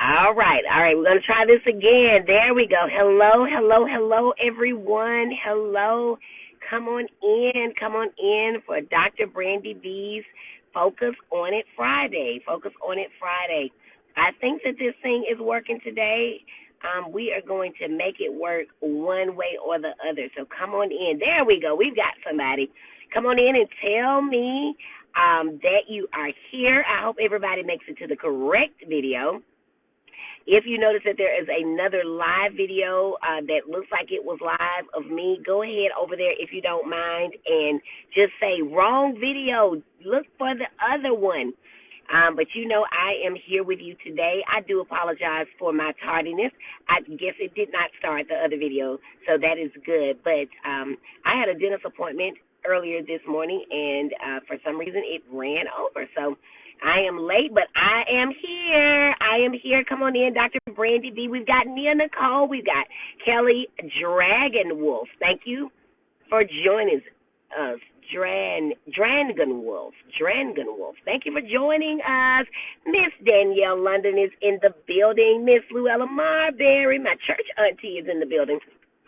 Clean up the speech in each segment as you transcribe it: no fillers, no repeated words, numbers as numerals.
All right, all right. We're going to try this again. There we go. Hello, hello, hello, everyone. Hello. Come on in for Dr. Brandy B's Focus on It Friday. Focus on It Friday. I think that this thing is working today. We are going to make it work one way or the other. So come on in. There we go. We've got somebody. Come on in and tell me that you are here. I hope everybody makes it to the correct video. If you notice that there is another live video that looks like it was live of me, go ahead over there if you don't mind and just say wrong video. Look for the other one. But I am here with you today. I do apologize for my tardiness. I guess it did not start the other video, so that is good. But I had a dentist appointment earlier this morning, and for some reason it ran over. So I am late, but I am here. I am here. Come on in, Dr. Brandy B. We've got Nia Nicole. We've got Kelly Dragon Wolf. Thank you for joining us. Dragon Wolf. Thank you for joining us. Miss Danielle London is in the building. Miss Luella Marbury, my church auntie, is in the building.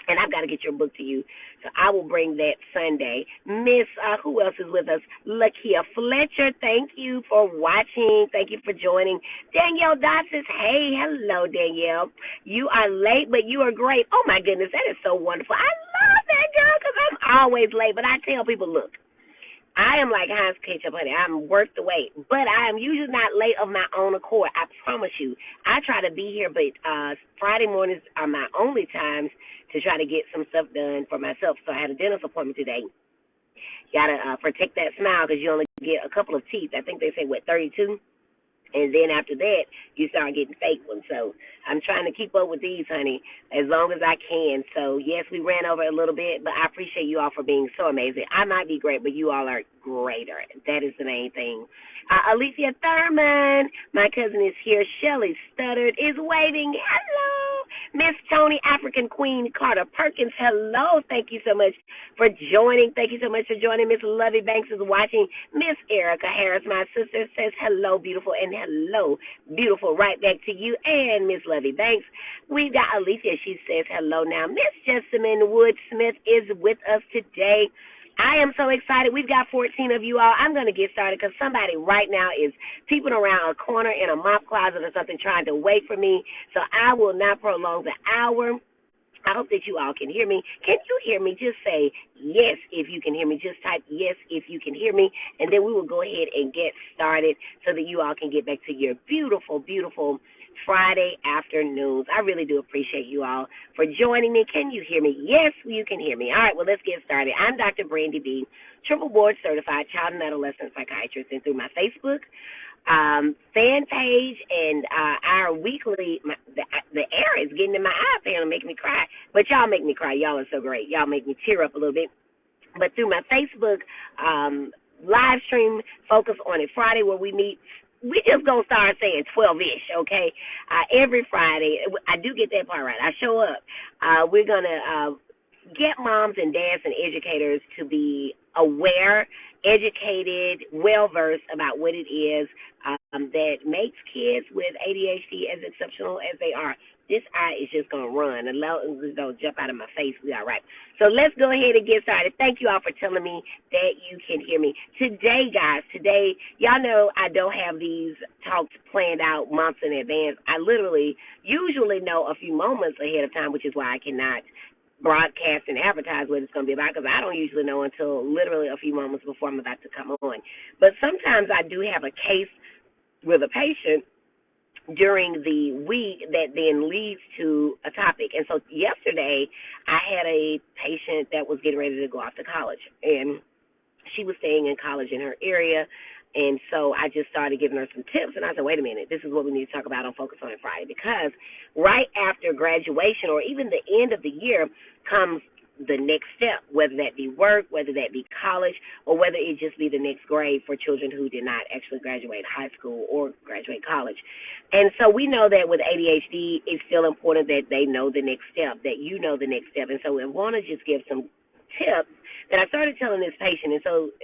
And I've got to get your book to you, so I will bring that Sunday. Miss, who else is with us? Lakia Fletcher, thank you for watching. Thank you for joining. Danielle Dotz says, hey, hello, Danielle. You are late, but you are great. Oh, my goodness, that is so wonderful. I love that, girl, because I'm always late. But I tell people, look, I am like Heinz ketchup, honey. I'm worth the wait. But I am usually not late of my own accord. I promise you. I try to be here, but Friday mornings are my only times to try to get some stuff done for myself. So I had a dentist appointment today. You got to protect that smile because you only get a couple of teeth. I think they say, 32? And then after that, you start getting fake ones. So I'm trying to keep up with these, honey, as long as I can. So, yes, we ran over a little bit, but I appreciate you all for being so amazing. I might be great, but you all are greater. That is the main thing. Alicia Thurman, my cousin is here. Shelly Studdard is waiting. Hello. Miss Tony, African Queen Carter Perkins, hello. Thank you so much for joining. Thank you so much for joining. Miss Lovey Banks is watching. Miss Erica Harris, my sister, says hello, beautiful, and hello, beautiful, right back to you. And Miss Lovey Banks, we've got Alicia. She says hello now. Miss Jessamine Wood Smith is with us today. I am so excited. We've got 14 of you all. I'm going to get started because somebody right now is peeping around a corner in a mop closet or something trying to wait for me. So I will not prolong the hour. I hope that you all can hear me. Can you hear me? Just say yes if you can hear me. Just type yes if you can hear me, and then we will go ahead and get started so that you all can get back to your beautiful, beautiful Friday afternoons. I really do appreciate you all for joining me. Can you hear me? Yes, you can hear me. All right, well, let's get started. I'm Dr. Brandy B, triple board certified child and adolescent psychiatrist, and through my Facebook fan page and our weekly, the air is getting in my eye apparently, making me cry. But y'all make me cry. Y'all are so great. Y'all make me tear up a little bit. But through my Facebook live stream, Focus on It Friday, where we meet, we just going to start saying 12-ish, okay? Every Friday. I do get that part right. I show up. We're going to get moms and dads and educators to be aware, educated, well-versed about what it is that makes kids with ADHD as exceptional as they are. This eye is just going to run. And don't jump out of my face. We all right. So let's go ahead and get started. Thank you all for telling me that you can hear me. Today, guys, y'all know I don't have these talks planned out months in advance. I literally usually know a few moments ahead of time, which is why I cannot broadcast and advertise what it's going to be about because I don't usually know until literally a few moments before I'm about to come on. But sometimes I do have a case with a patient during the week that then leads to a topic. And so yesterday I had a patient that was getting ready to go off to college, and she was staying in college in her area. And so I just started giving her some tips, and I said, wait a minute, this is what we need to talk about on Focus on It Friday, because right after graduation or even the end of the year comes the next step, whether that be work, whether that be college, or whether it just be the next grade for children who did not actually graduate high school or graduate college. And so we know that with ADHD, it's still important that they know the next step, that you know the next step. And so we want to just give some tips that I started telling this patient. And so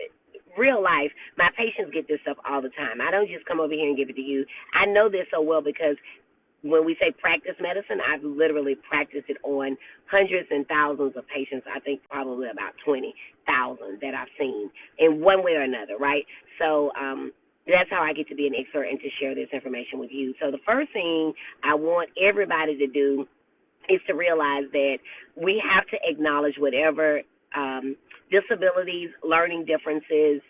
real life, my patients get this stuff all the time. I don't just come over here and give it to you. I know this so well because when we say practice medicine, I've literally practiced it on hundreds and thousands of patients. I think probably about 20,000 that I've seen in one way or another, right? So that's how I get to be an expert and to share this information with you. So the first thing I want everybody to do is to realize that we have to acknowledge whatever disabilities, learning differences,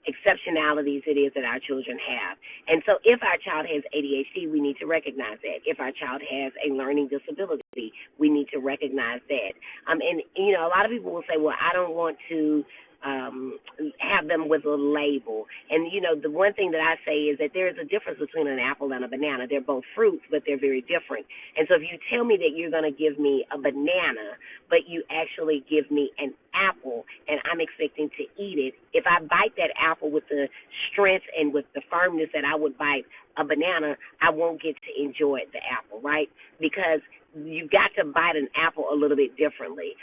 exceptionalities it is that our children have. And so if our child has ADHD, we need to recognize that. If our child has a learning disability, we need to recognize that. And, you know, a lot of people will say, well, I don't want to have them with a label. And, you know, the one thing that I say is that there is a difference between an apple and a banana. They're both fruits, but they're very different. And so if you tell me that you're going to give me a banana, but you actually give me an apple and I'm expecting to eat it, if I bite that apple with the strength and with the firmness that I would bite a banana, I won't get to enjoy the apple, right? Because you've got to bite an apple a little bit differently.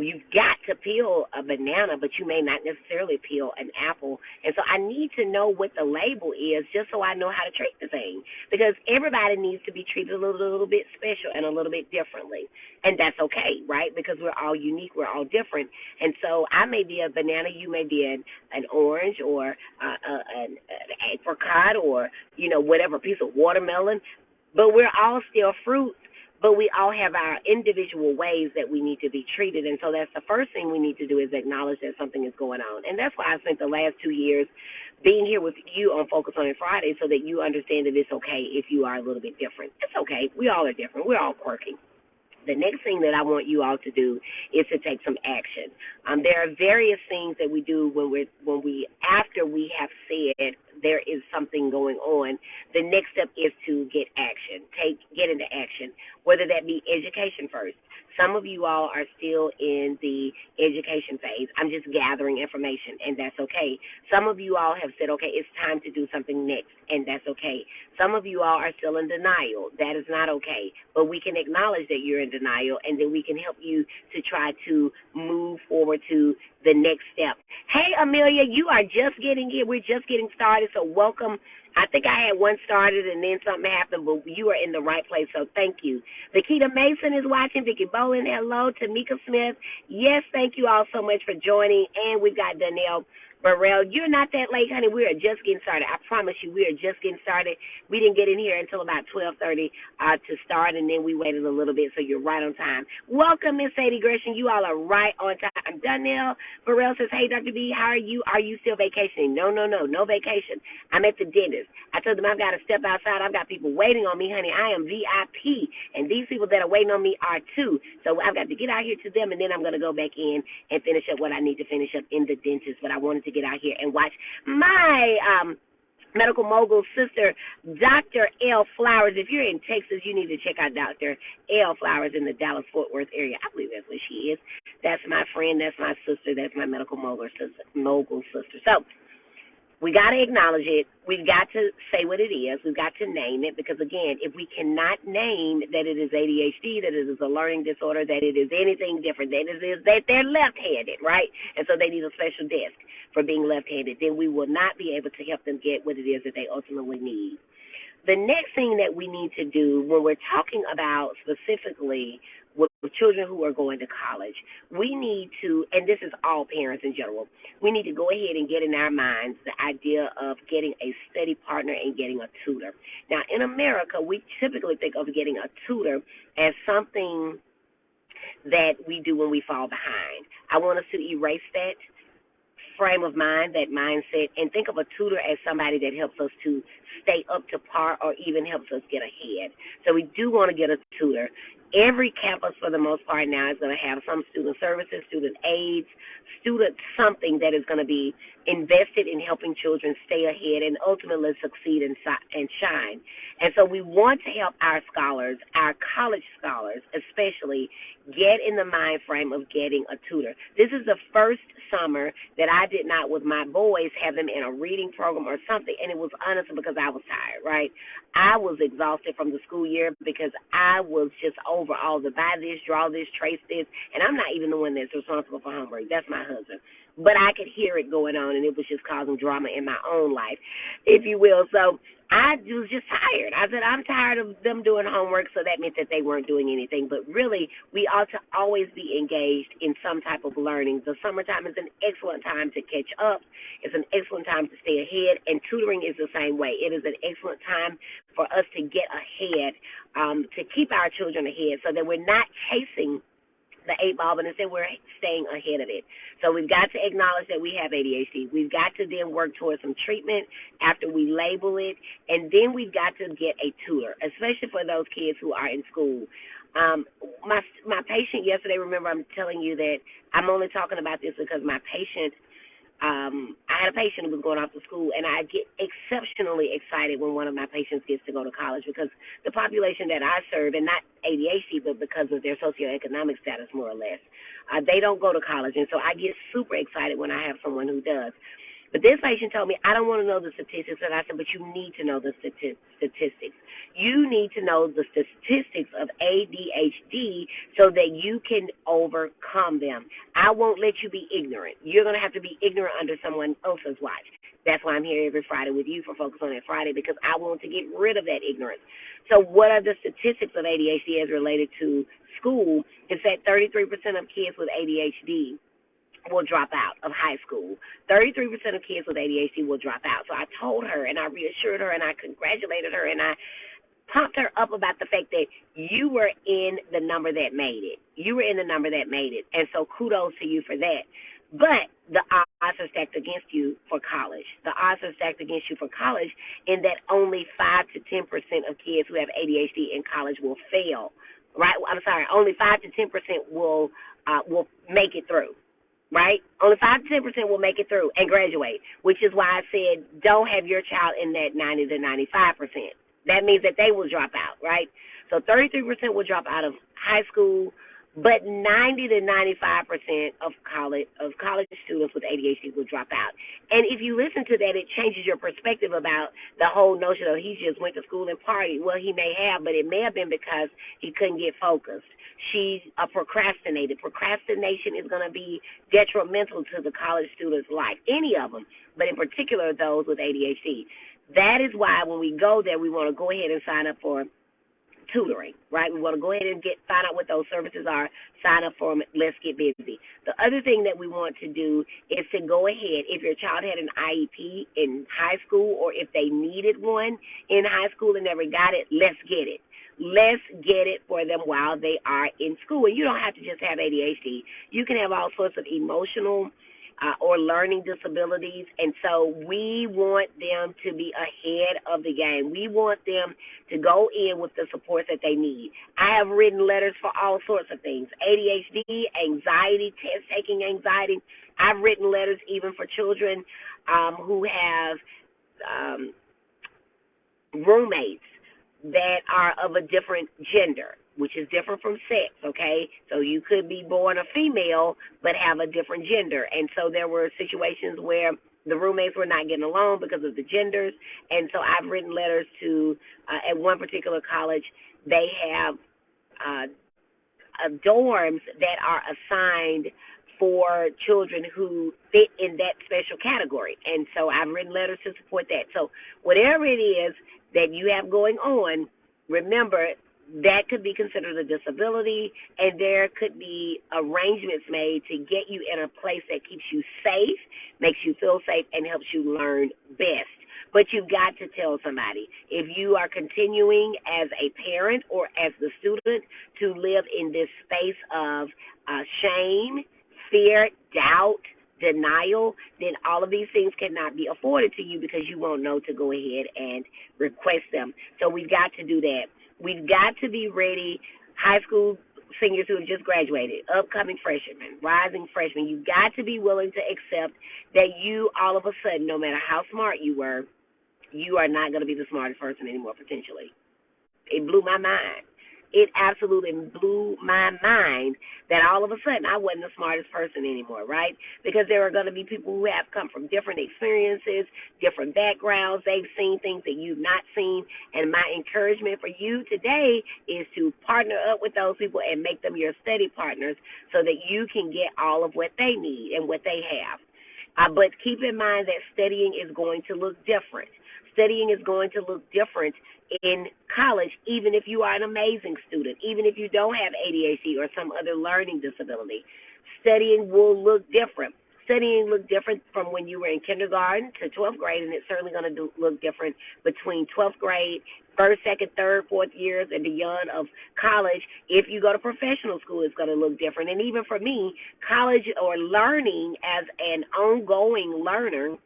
You've got to peel a banana, but you may not necessarily peel an apple. And so I need to know what the label is just so I know how to treat the thing. Because everybody needs to be treated a little bit special and a little bit differently. And that's okay, right? Because we're all unique, we're all different. And so I may be a banana, you may be an orange or an apricot or, you know, whatever, piece of watermelon. But we're all still fruits. But we all have our individual ways that we need to be treated. And so that's the first thing we need to do is acknowledge that something is going on. And that's why I spent the last 2 years being here with you on Focus on It Friday so that you understand that it's okay if you are a little bit different. It's okay. We all are different. We're all quirky. The next thing that I want you all to do is to take some action. There are various things that we do when we after we have said there is something going on. The next step is to get action. Get into action, whether that be education first. Some of you all are still in the education phase. I'm just gathering information, and that's okay. Some of you all have said, okay, it's time to do something next, and that's okay. Some of you all are still in denial. That is not okay. But we can acknowledge that you're in denial, and then we can help you to try to move forward to the next step. Hey, Amelia, you are just getting here. We're just getting started, so welcome. I think I had one started and then something happened, but you are in the right place, so thank you. Vikita Mason is watching. Vicky Bolin, hello. Tamika Smith, yes, thank you all so much for joining. And we've got Danielle Burrell. You're not that late, honey. We are just getting started. I promise you, we are just getting started. We didn't get in here until about 12:30 to start, and then we waited a little bit, so you're right on time. Welcome, Miss Sadie Gresham. You all are right on time. Danielle Burrell says, hey, Dr. B, how are you? Are you still vacationing? No vacation. I'm at the dentist. I told them I've got to step outside. I've got people waiting on me, honey. I am VIP, and these people that are waiting on me are too. So I've got to get out here to them, and then I'm going to go back in and finish up what I need to finish up in the dentist. But I wanted to get out here and watch my medical mogul sister, Dr. L. Flowers. If you're in Texas, you need to check out Dr. L. Flowers in the Dallas-Fort Worth area. I believe that's where she is. That's my friend. That's my sister. That's my medical mogul sister. So we got to acknowledge it. We've got to say what it is. We've got to name it because, again, if we cannot name that it is ADHD, that it is a learning disorder, that it is anything different, that they're left-handed, right? And so they need a special desk for being left-handed, then we will not be able to help them get what it is that they ultimately need. The next thing that we need to do when we're talking about specifically with children who are going to college, we need to, and this is all parents in general, we need to go ahead and get in our minds the idea of getting a study partner and getting a tutor. Now, in America, we typically think of getting a tutor as something that we do when we fall behind. I want us to erase that frame of mind, that mindset, and think of a tutor as somebody that helps us to stay up to par or even helps us get ahead. So we do want to get a tutor. Every campus, for the most part now, is going to have some student services, student aids, student something that is going to be invested in helping children stay ahead and ultimately succeed and shine. And so we want to help our scholars, our college scholars especially, get in the mind frame of getting a tutor. This is the first summer that I did not, with my boys, have them in a reading program or something, and it was honestly because I was tired, right? I was exhausted from the school year because I was just over all the buy this, draw this, trace this, and I'm not even the one that's responsible for homework. That's my husband. But I could hear it going on, and it was just causing drama in my own life, if you will. So I was just tired. I said, I'm tired of them doing homework, so that meant that they weren't doing anything. But really, we ought to always be engaged in some type of learning. The summertime is an excellent time to catch up. It's an excellent time to stay ahead, and tutoring is the same way. It is an excellent time for us to get ahead, to keep our children ahead so that we're not chasing the eight ball, but instead we're staying ahead of it. So we've got to acknowledge that we have ADHD. We've got to then work towards some treatment after we label it, and then we've got to get a tutor, especially for those kids who are in school. My patient yesterday, remember I'm telling you that I'm only talking about this because my patient, I had a patient who was going off to school, and I get exceptionally excited when one of my patients gets to go to college because the population that I serve, and not ADHD, but because of their socioeconomic status, more or less, they don't go to college, and so I get super excited when I have someone who does. But this patient told me, I don't want to know the statistics, and I said, but you need to know the statistics. You need to know the statistics of ADHD so that you can overcome them. I won't let you be ignorant. You're going to have to be ignorant under someone else's watch. That's why I'm here every Friday with you for Focus on That Friday, because I want to get rid of that ignorance. So what are the statistics of ADHD as related to school? It's that 33% of kids with ADHD will drop out of high school. 33% of kids with ADHD will drop out. So I told her, and I reassured her, and I congratulated her, and I pumped her up about the fact that you were in the number that made it. You were in the number that made it. And so kudos to you for that. But the odds are stacked against you for college. The odds are stacked against you for college in that only 5 to 10% of kids who have ADHD in college will fail. Right? I'm sorry, only 5 to 10% will make it through. Right? Only 5 to 10% will make it through and graduate, which is why I said don't have your child in that 90 to 95%. That means that they will drop out, right? So 33% will drop out of high school, but 90 to 95% of college students with ADHD will drop out. And if you listen to that, it changes your perspective about the whole notion of he just went to school and partied. Well, he may have, but it may have been because he couldn't get focused. She's procrastinated. Procrastination is going to be detrimental to the college student's life, any of them, but in particular those with ADHD. That is why when we go there, we want to go ahead and sign up for tutoring, right? We want to go ahead and find out what those services are, sign up for them, let's get busy. The other thing that we want to do is to go ahead, if your child had an IEP in high school or if they needed one in high school and never got it, let's get it. Let's get it for them while they are in school. And you don't have to just have ADHD. You can have all sorts of emotional or learning disabilities, and so we want them to be ahead of the game. We want them to go in with the support that they need. I have written letters for all sorts of things, ADHD, anxiety, test-taking anxiety. I've written letters even for children who have roommates that are of a different gender, which is different from sex, okay? So you could be born a female but have a different gender. And so there were situations where the roommates were not getting along because of the genders. And so I've written letters to, at one particular college, they have dorms that are assigned for children who fit in that special category. And so I've written letters to support that. So whatever it is that you have going on, remember that could be considered a disability, and there could be arrangements made to get you in a place that keeps you safe, makes you feel safe, and helps you learn best. But you've got to tell somebody. If you are continuing as a parent or as the student to live in this space of shame, fear, doubt, denial, then all of these things cannot be afforded to you because you won't know to go ahead and request them. So we've got to do that. We've got to be ready, high school seniors who have just graduated, upcoming freshmen, rising freshmen. You've got to be willing to accept that you, all of a sudden, no matter how smart you were, you are not going to be the smartest person anymore, potentially. It blew my mind. It absolutely blew my mind that all of a sudden I wasn't the smartest person anymore, right? Because there are going to be people who have come from different experiences, different backgrounds. They've seen things that you've not seen. And my encouragement for you today is to partner up with those people and make them your study partners so that you can get all of what they need and what they have. But keep in mind that studying is going to look different. Studying is going to look different in college, even if you are an amazing student, even if you don't have ADHD or some other learning disability. Studying will look different. Studying look different from when you were in kindergarten to 12th grade, and it's certainly going to look different between 12th grade, first, second, third, fourth years, and beyond of college. If you go to professional school, it's going to look different. And even for me, college or learning as an ongoing learning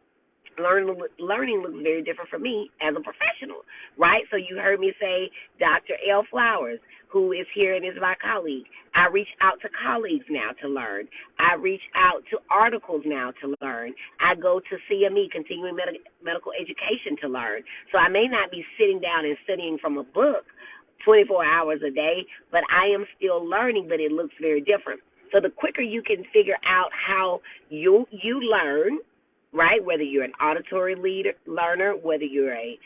looks very different for me as a professional, right? So you heard me say Dr. L. Flowers, who is here and is my colleague. I reach out to colleagues now to learn. I reach out to articles now to learn. I go to CME, continuing medical education, to learn. So I may not be sitting down and studying from a book 24 hours a day, but I am still learning, but it looks very different. So the quicker you can figure out how you learn, right? Whether you're an auditory learner, whether you're a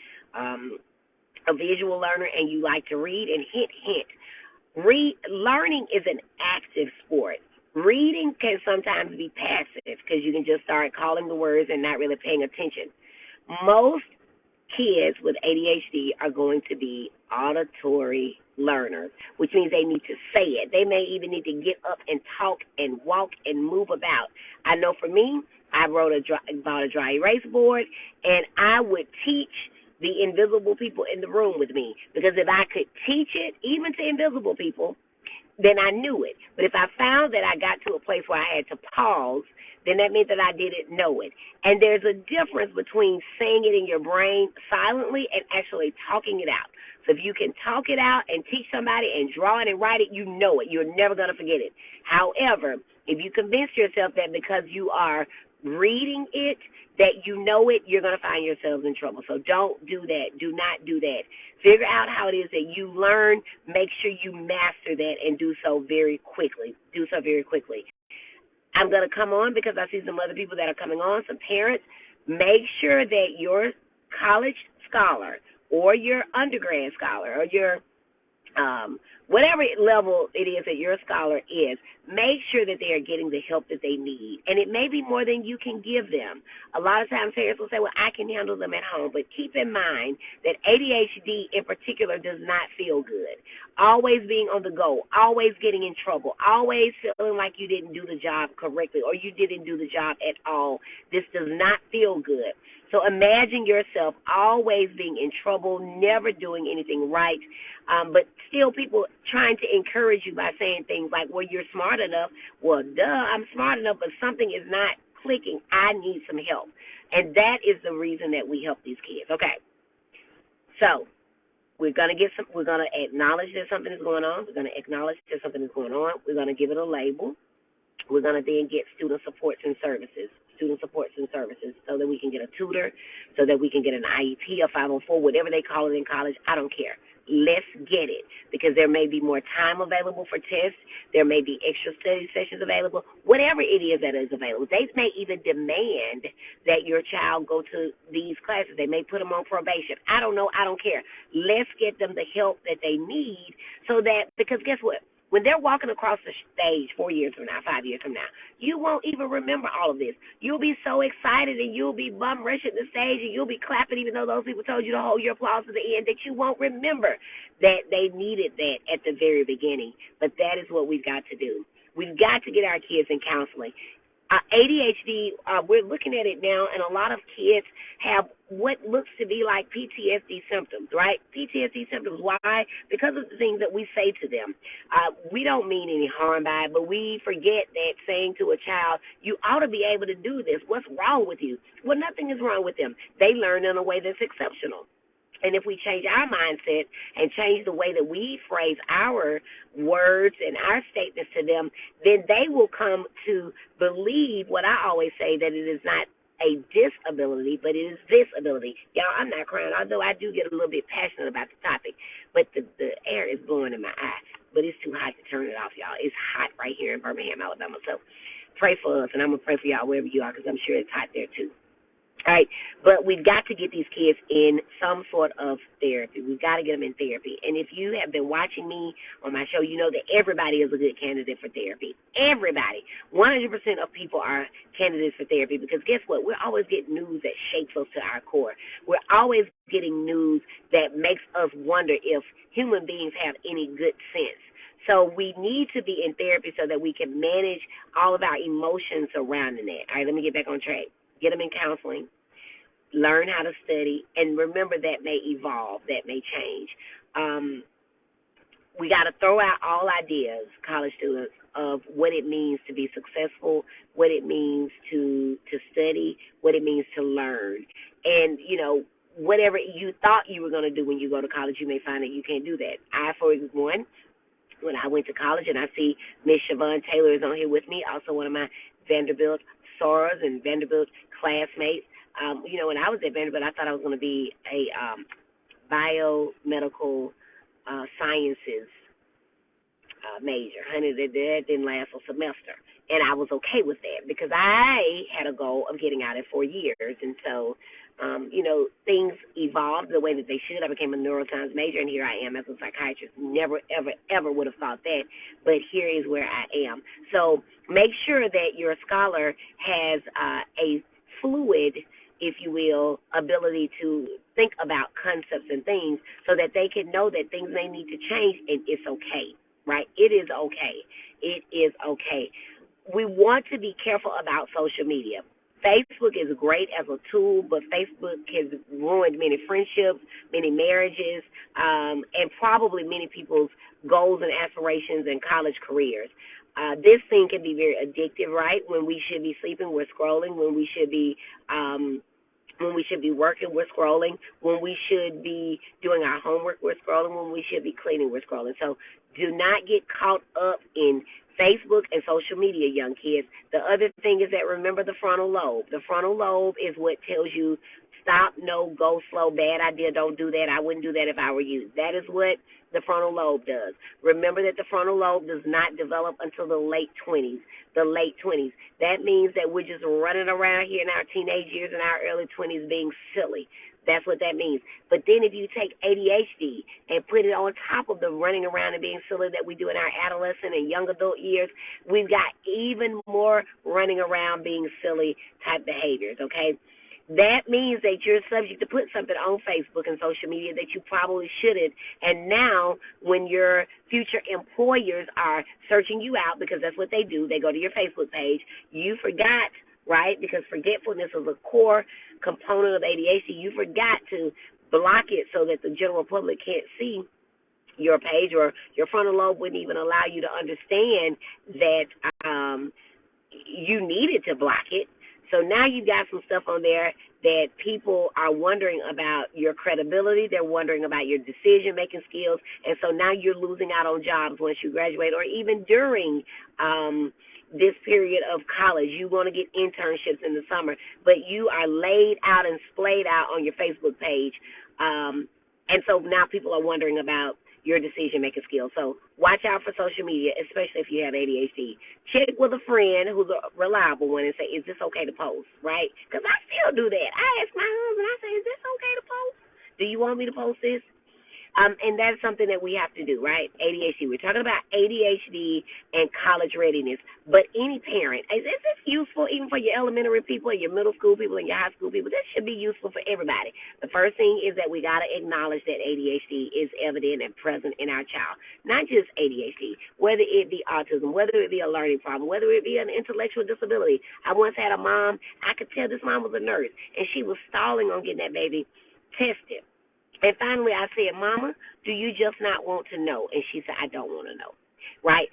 visual learner and you like to read, and learning is an active sport. Reading can sometimes be passive because you can just start calling the words and not really paying attention. Most kids with ADHD are going to be auditory learners, which means they need to say it. They may even need to get up and talk and walk and move about. I know for me, I bought a dry erase board, and I would teach the invisible people in the room with me, because if I could teach it, even to invisible people, then I knew it. But if I found that I got to a place where I had to pause, then that meant that I didn't know it. And there's a difference between saying it in your brain silently and actually talking it out. So if you can talk it out and teach somebody and draw it and write it, you know it. You're never going to forget it. However, if you convince yourself that because you are reading it, that you know it, you're going to find yourselves in trouble. So don't do that. Do not do that. Figure out how it is that you learn. Make sure you master that and do so very quickly. I'm going to come on because I see some other people that are coming on, some parents. Make sure that your college scholar or your undergrad scholar or your whatever level it is that your scholar is, make sure that they are getting the help that they need. And it may be more than you can give them. A lot of times parents will say, well, I can handle them at home. But keep in mind that ADHD in particular does not feel good. Always being on the go, always getting in trouble, always feeling like you didn't do the job correctly or you didn't do the job at all. This does not feel good. So imagine yourself always being in trouble, never doing anything right, but still people trying to encourage you by saying things like, well, you're smart enough. Well, duh, I'm smart enough, but something is not clicking. I need some help. And that is the reason that we help these kids. Okay. So we're going to acknowledge that something is going on. We're going to acknowledge that something is going on. We're going to give it a label. We're going to then get student supports and services, so that we can get a tutor, so that we can get an IEP, a 504, whatever they call it in college. I don't care. Let's get it, because there may be more time available for tests. There may be extra study sessions available, whatever it is that is available. They may even demand that your child go to these classes. They may put them on probation. I don't know. I don't care. Let's get them the help that they need, so that, because guess what? When they're walking across the stage 4 years from now, 5 years from now, you won't even remember all of this. You'll be so excited and you'll be bum rushing the stage and you'll be clapping even though those people told you to hold your applause to the end, that you won't remember that they needed that at the very beginning. But that is what we've got to do. We've got to get our kids in counseling. ADHD, we're looking at it now, and a lot of kids have what looks to be like PTSD symptoms, right? PTSD symptoms. Why? Because of the things that we say to them. We don't mean any harm by it, but we forget that saying to a child, you ought to be able to do this. What's wrong with you? Well, nothing is wrong with them. They learn in a way that's exceptional. And if we change our mindset and change the way that we phrase our words and our statements to them, then they will come to believe what I always say, that it is not a disability, but it is this ability. Y'all, I'm not crying, although I do get a little bit passionate about the topic, but the air is blowing in my eye. But it's too hot to turn it off, y'all. It's hot right here in Birmingham, Alabama. So pray for us, and I'm going to pray for y'all wherever you are, because I'm sure it's hot there too. All right, But we've got to get these kids in some sort of therapy. We've got to get them in therapy. And if you have been watching me on my show, you know that everybody is a good candidate for therapy. Everybody. 100% of people are candidates for therapy because guess what? We're always getting news that shakes us to our core. We're always getting news that makes us wonder if human beings have any good sense. So we need to be in therapy so that we can manage all of our emotions surrounding that. All right, let me get back on track. Get them in counseling. Learn how to study, and remember that may evolve, that may change. We got to throw out all ideas, college students, of what it means to be successful, what it means to study, what it means to learn. And, you know, whatever you thought you were going to do when you go to college, you may find that you can't do that. I, for one, when I went to college, and I see Miss Siobhan Taylor is on here with me, also one of my Vanderbilt sorors and Vanderbilt classmates. You know, when I was at Vanderbilt, I thought I was going to be a biomedical sciences major. Honey, that didn't last a semester. And I was okay with that because I had a goal of getting out in 4 years. And so, you know, things evolved the way that they should. I became a neuroscience major, and here I am as a psychiatrist. Never, ever, ever would have thought that, but here is where I am. So make sure that your scholar has a fluid, if you will, ability to think about concepts and things so that they can know that things may need to change, and it's okay, right? It is okay. It is okay. We want to be careful about social media. Facebook is great as a tool, but Facebook has ruined many friendships, many marriages, and probably many people's goals and aspirations and college careers. This thing can be very addictive, right? When we should be sleeping, we're scrolling. When we should be working, we're scrolling. When we should be doing our homework, we're scrolling. When we should be cleaning, we're scrolling. So do not get caught up in Facebook and social media, young kids. The other thing is that remember the frontal lobe. The frontal lobe is what tells you stop, no, go slow, bad idea, don't do that. I wouldn't do that if I were you. That is what the frontal lobe does. Remember that the frontal lobe does not develop until the late 20s. The late 20s. That means that we're just running around here in our teenage years and our early 20s being silly. That's what that means. But then if you take ADHD and put it on top of the running around and being silly that we do in our adolescent and young adult years, we've got even more running around being silly type behaviors, okay? That means that you're subject to put something on Facebook and social media that you probably shouldn't. And now when your future employers are searching you out, because that's what they do, they go to your Facebook page, you forgot, right, because forgetfulness is a core component of ADHD, you forgot to block it so that the general public can't see your page, or your frontal lobe wouldn't even allow you to understand that you needed to block it. So now you've got some stuff on there that people are wondering about your credibility. They're wondering about your decision-making skills. And so now you're losing out on jobs once you graduate, or even during this period of college. You want to get internships in the summer, but you are laid out and splayed out on your Facebook page. And so now people are wondering about your decision-making skills. So watch out for social media, especially if you have ADHD. Check with a friend who's a reliable one and say, is this okay to post, right? Because I still do that. I ask my husband, I say, is this okay to post? Do you want me to post this? And that's something that we have to do, right? ADHD. We're talking about ADHD and college readiness. But any parent, is this useful even for your elementary people, your middle school people, and your high school people? This should be useful for everybody. The first thing is that we got to acknowledge that ADHD is evident and present in our child. Not just ADHD, whether it be autism, whether it be a learning problem, whether it be an intellectual disability. I once had a mom, I could tell this mom was a nurse, and she was stalling on getting that baby tested. And finally, I said, Mama, do you just not want to know? And she said, I don't want to know, right?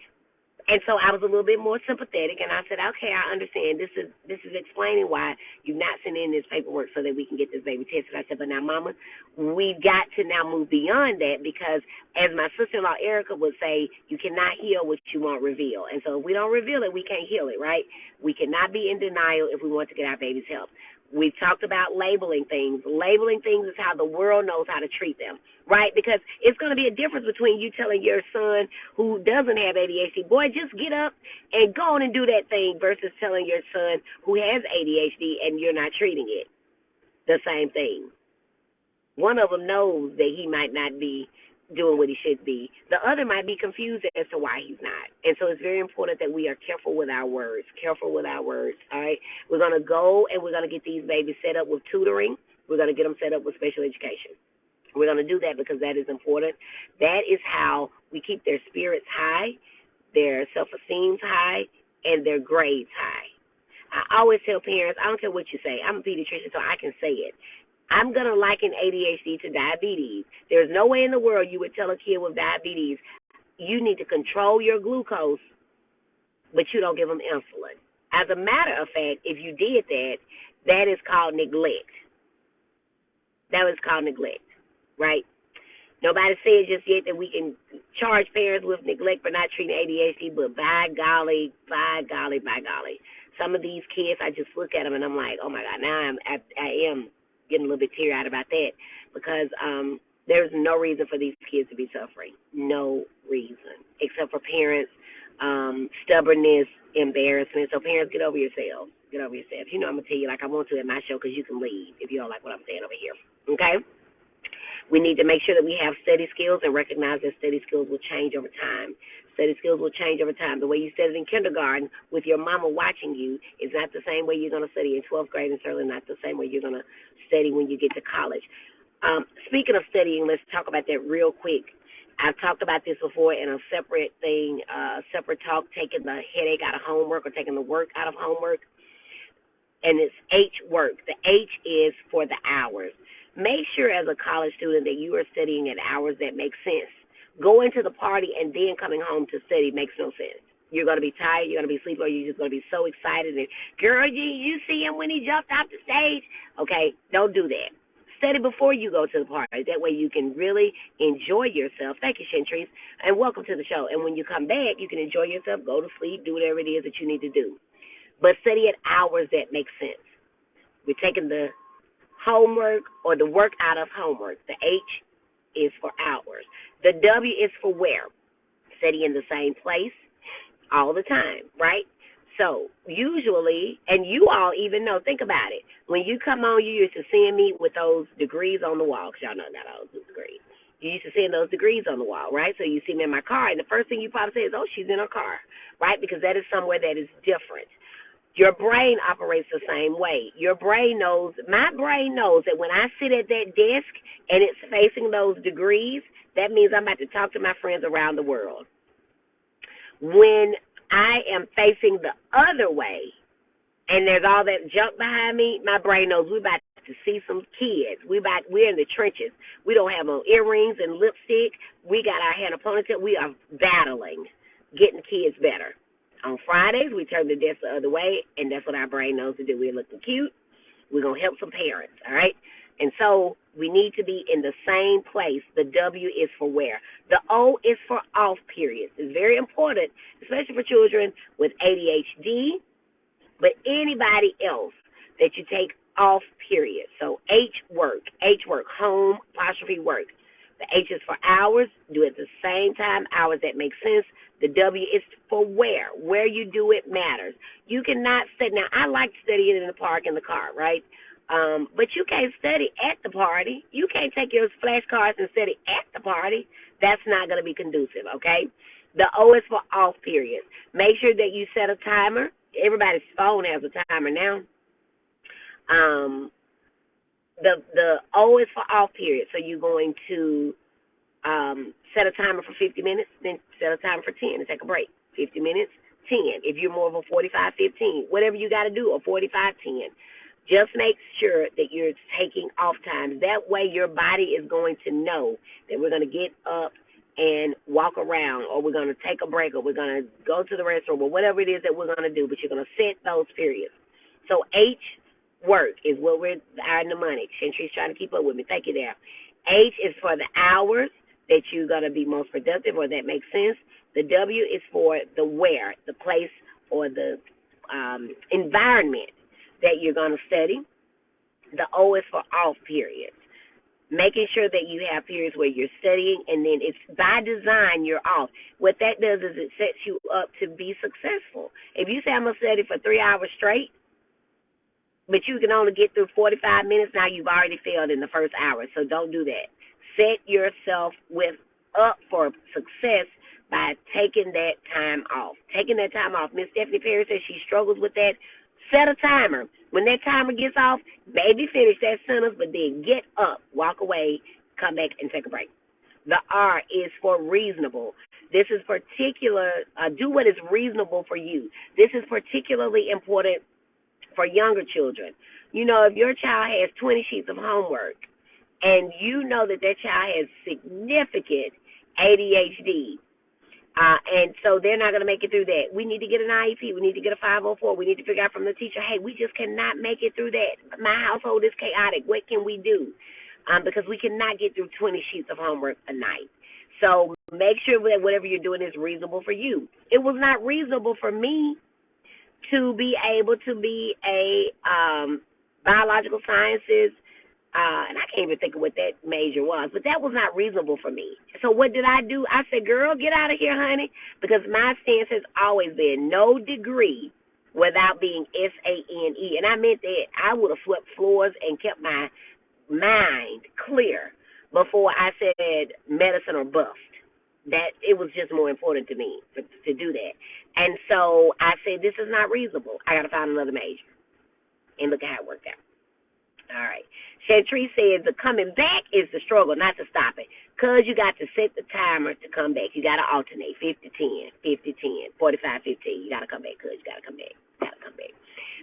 And so I was a little bit more sympathetic, and I said, okay, I understand. This is explaining why you've not sent in this paperwork so that we can get this baby tested. I said, but now, Mama, we've got to now move beyond that because, as my sister-in-law Erica would say, you cannot heal what you won't reveal. And so if we don't reveal it, we can't heal it, right? We cannot be in denial if we want to get our baby's help. We've talked about labeling things. Labeling things is how the world knows how to treat them, right? Because it's going to be a difference between you telling your son who doesn't have ADHD, boy, just get up and go on and do that thing, versus telling your son who has ADHD and you're not treating it. the same thing. One of them knows that he might not be doing what he should be. The other might be confused as to why he's not. And so it's very important that we are careful with our words. Careful with our words. All right. We're gonna go and we're gonna get these babies set up with tutoring. We're gonna get them set up with special education. We're gonna do that because that is important. That is how we keep their spirits high, their self-esteem high, and their grades high. I always tell parents, I don't care what you say. I'm a pediatrician, so I can say it. I'm going to liken ADHD to diabetes. There's no way in the world you would tell a kid with diabetes, you need to control your glucose, but you don't give them insulin. As a matter of fact, if you did that, that is called neglect. That was called neglect, right? Nobody said just yet that we can charge parents with neglect for not treating ADHD, but by golly, by golly, by golly. Some of these kids, I just look at them and I'm like, oh my God, now I am getting a little bit teary-eyed about that because there's no reason for these kids to be suffering. No reason, except for parents, stubbornness, embarrassment. So parents, get over yourselves. Get over yourselves. You know I'm going to tell you like I want to at my show because you can leave if you don't like what I'm saying over here. Okay? We need to make sure that we have study skills and recognize that study skills will change over time. Study skills will change over time. The way you studied in kindergarten with your mama watching you is not the same way you're going to study in 12th grade and certainly not the same way you're going to study when you get to college. Speaking of studying, let's talk about that real quick. I've talked about this before in a separate thing, separate talk, taking the headache out of homework or taking the work out of homework. And it's H work. The H is for the hours. Make sure as a college student that you are studying at hours that make sense. Going to the party and then coming home to study makes no sense. You're going to be tired, you're going to be sleepy, or you're just going to be so excited. And, girl, you see him when he jumped off the stage? Okay, don't do that. Study before you go to the party. That way you can really enjoy yourself. Thank you, Chantrice, and welcome to the show. And when you come back, you can enjoy yourself, go to sleep, do whatever it is that you need to do. But study at hours that make sense. We're taking the homework or the work out of homework. The H is for hours. The W is for where. Study in the same place all the time, right? So usually, and you all even know, think about it. When you come on, you used to see me with those degrees on the wall, because y'all know I got all those degrees. You used to see those degrees on the wall, right? So you see me in my car, and the first thing you probably say is, oh, she's in her car, right? Because that is somewhere that is different. Your brain operates the same way. Your brain knows, my brain knows that when I sit at that desk and it's facing those degrees, that means I'm about to talk to my friends around the world. When I am facing the other way and there's all that junk behind me, my brain knows we're about to see some kids. We're in the trenches. We don't have on earrings and lipstick. We got our hair in a ponytail. We are battling, getting kids better. On Fridays, we turn the desk the other way, and that's what our brain knows to do. We're looking cute. We're going to help some parents, all right? And so we need to be in the same place. The W is for where. The O is for off periods. It's very important, especially for children with ADHD, but anybody else that you take off periods. So H work, home, apostrophe work. The H is for hours. Do it at the same time, hours that make sense. The W is for where you do it matters. You cannot study. Now, I like studying in the park in the car, right? But you can't study at the party. You can't take your flashcards and study at the party. That's not going to be conducive, okay? The O is for off periods. Make sure that you set a timer. Everybody's phone has a timer now. The O is for off periods. So you're going to set a timer for 50 minutes, then set a timer for 10 and take a break. 50 minutes, 10. If you're more of a 45, 15, whatever you got to do, or 45, 10. Just make sure that you're taking off time. That way your body is going to know that we're going to get up and walk around, or we're going to take a break, or we're going to go to the restroom, or whatever it is that we're going to do, but you're going to set those periods. So H, work, is what we're our mnemonic. Chantrice trying to keep up with me. Thank you there. H is for the hours that you're going to be most productive, or that makes sense. The W is for the where, the place, or the environment that you're going to study. The O is for off periods, making sure that you have periods where you're studying, and then it's by design you're off. What that does is it sets you up to be successful. If you say I'm going to study for 3 hours straight, but you can only get through 45 minutes. Now you've already failed in the first hour, so don't do that. Set yourself up for success by taking that time off. Taking that time off. Miss Stephanie Perry says she struggles with that. Set a timer. When that timer gets off, baby, finish that sentence, but then get up, walk away, come back, and take a break. The R is for reasonable. This is do what is reasonable for you. This is particularly important for younger children. You know, if your child has 20 sheets of homework and you know that child has significant ADHD, and so they're not going to make it through that, we need to get an IEP. We need to get a 504. We need to figure out from the teacher, hey, we just cannot make it through that. My household is chaotic. What can we do? Because we cannot get through 20 sheets of homework a night. So make sure that whatever you're doing is reasonable for you. It was not reasonable for me to be able to be a biological sciences, and I can't even think of what that major was, but that was not reasonable for me. So what did I do? I said, girl, get out of here, honey, because my stance has always been no degree without being SANE, and I meant that. I would have swept floors and kept my mind clear before I said medicine or bust. That it was just more important to me to do that. And so I said, this is not reasonable. I got to find another major. And look at how it worked out. All right. Chantrese says the coming back is the struggle, not to stop it. Because you got to set the timer to come back. You got to alternate 50-10, 50-10, 45-15. You got to come back, cuz. You got to come back. You got to come back.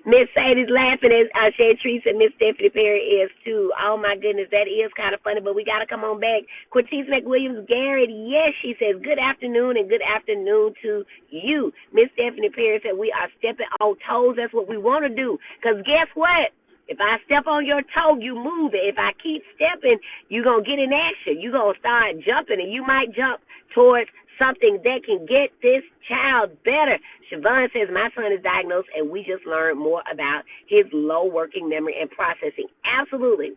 Miss Sadie's laughing as Chantrese and Miss Stephanie Perry is too. Oh my goodness, that is kind of funny, but we got to come on back. Cortese McWilliams Garrett, yes, she says good afternoon and good afternoon to you. Miss Stephanie Perry said we are stepping on toes. That's what we want to do. Because guess what? If I step on your toe, you move it. If I keep stepping, you're going to get in action. You're going to start jumping, and you might jump towards something that can get this child better. Siobhan says, my son is diagnosed, and we just learned more about his low working memory and processing. Absolutely.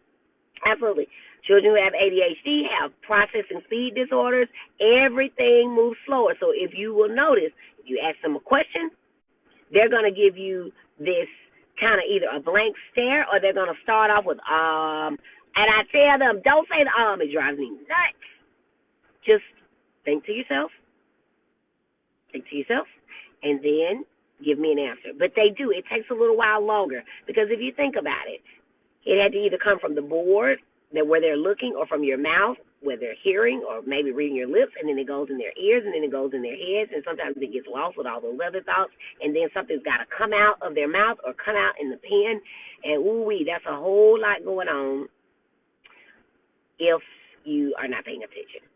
Absolutely. Children who have ADHD have processing speed disorders. Everything moves slower. So if you will notice, if you ask them a question, they're going to give you this kind of either a blank stare or they're going to start off with, and I tell them, don't say the it drives me nuts. Just think to yourself, and then give me an answer. But they do. It takes a little while longer because if you think about it, it had to either come from the board where they're looking or from your mouth where they're hearing or maybe reading your lips, and then it goes in their ears, and then it goes in their heads, and sometimes it gets lost with all those other thoughts, and then something's got to come out of their mouth or come out in the pen, and ooh-wee, that's a whole lot going on if you are not paying attention.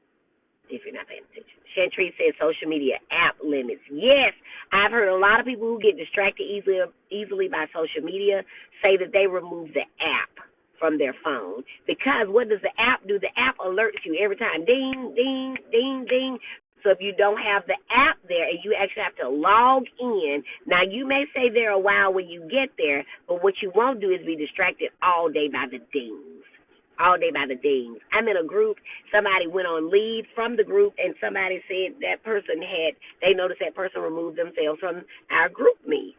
If you're not paying attention. Chantrese says social media app limits. Yes, I've heard a lot of people who get distracted easily by social media say that they remove the app from their phone. Because what does the app do? The app alerts you every time. Ding, ding, ding, ding. So if you don't have the app there and you actually have to log in, now you may stay there a while when you get there, but what you won't do is be distracted all day by the dings. All day by the dings. I'm in a group. Somebody went on leave from the group, and somebody said they noticed that person removed themselves from our group meet.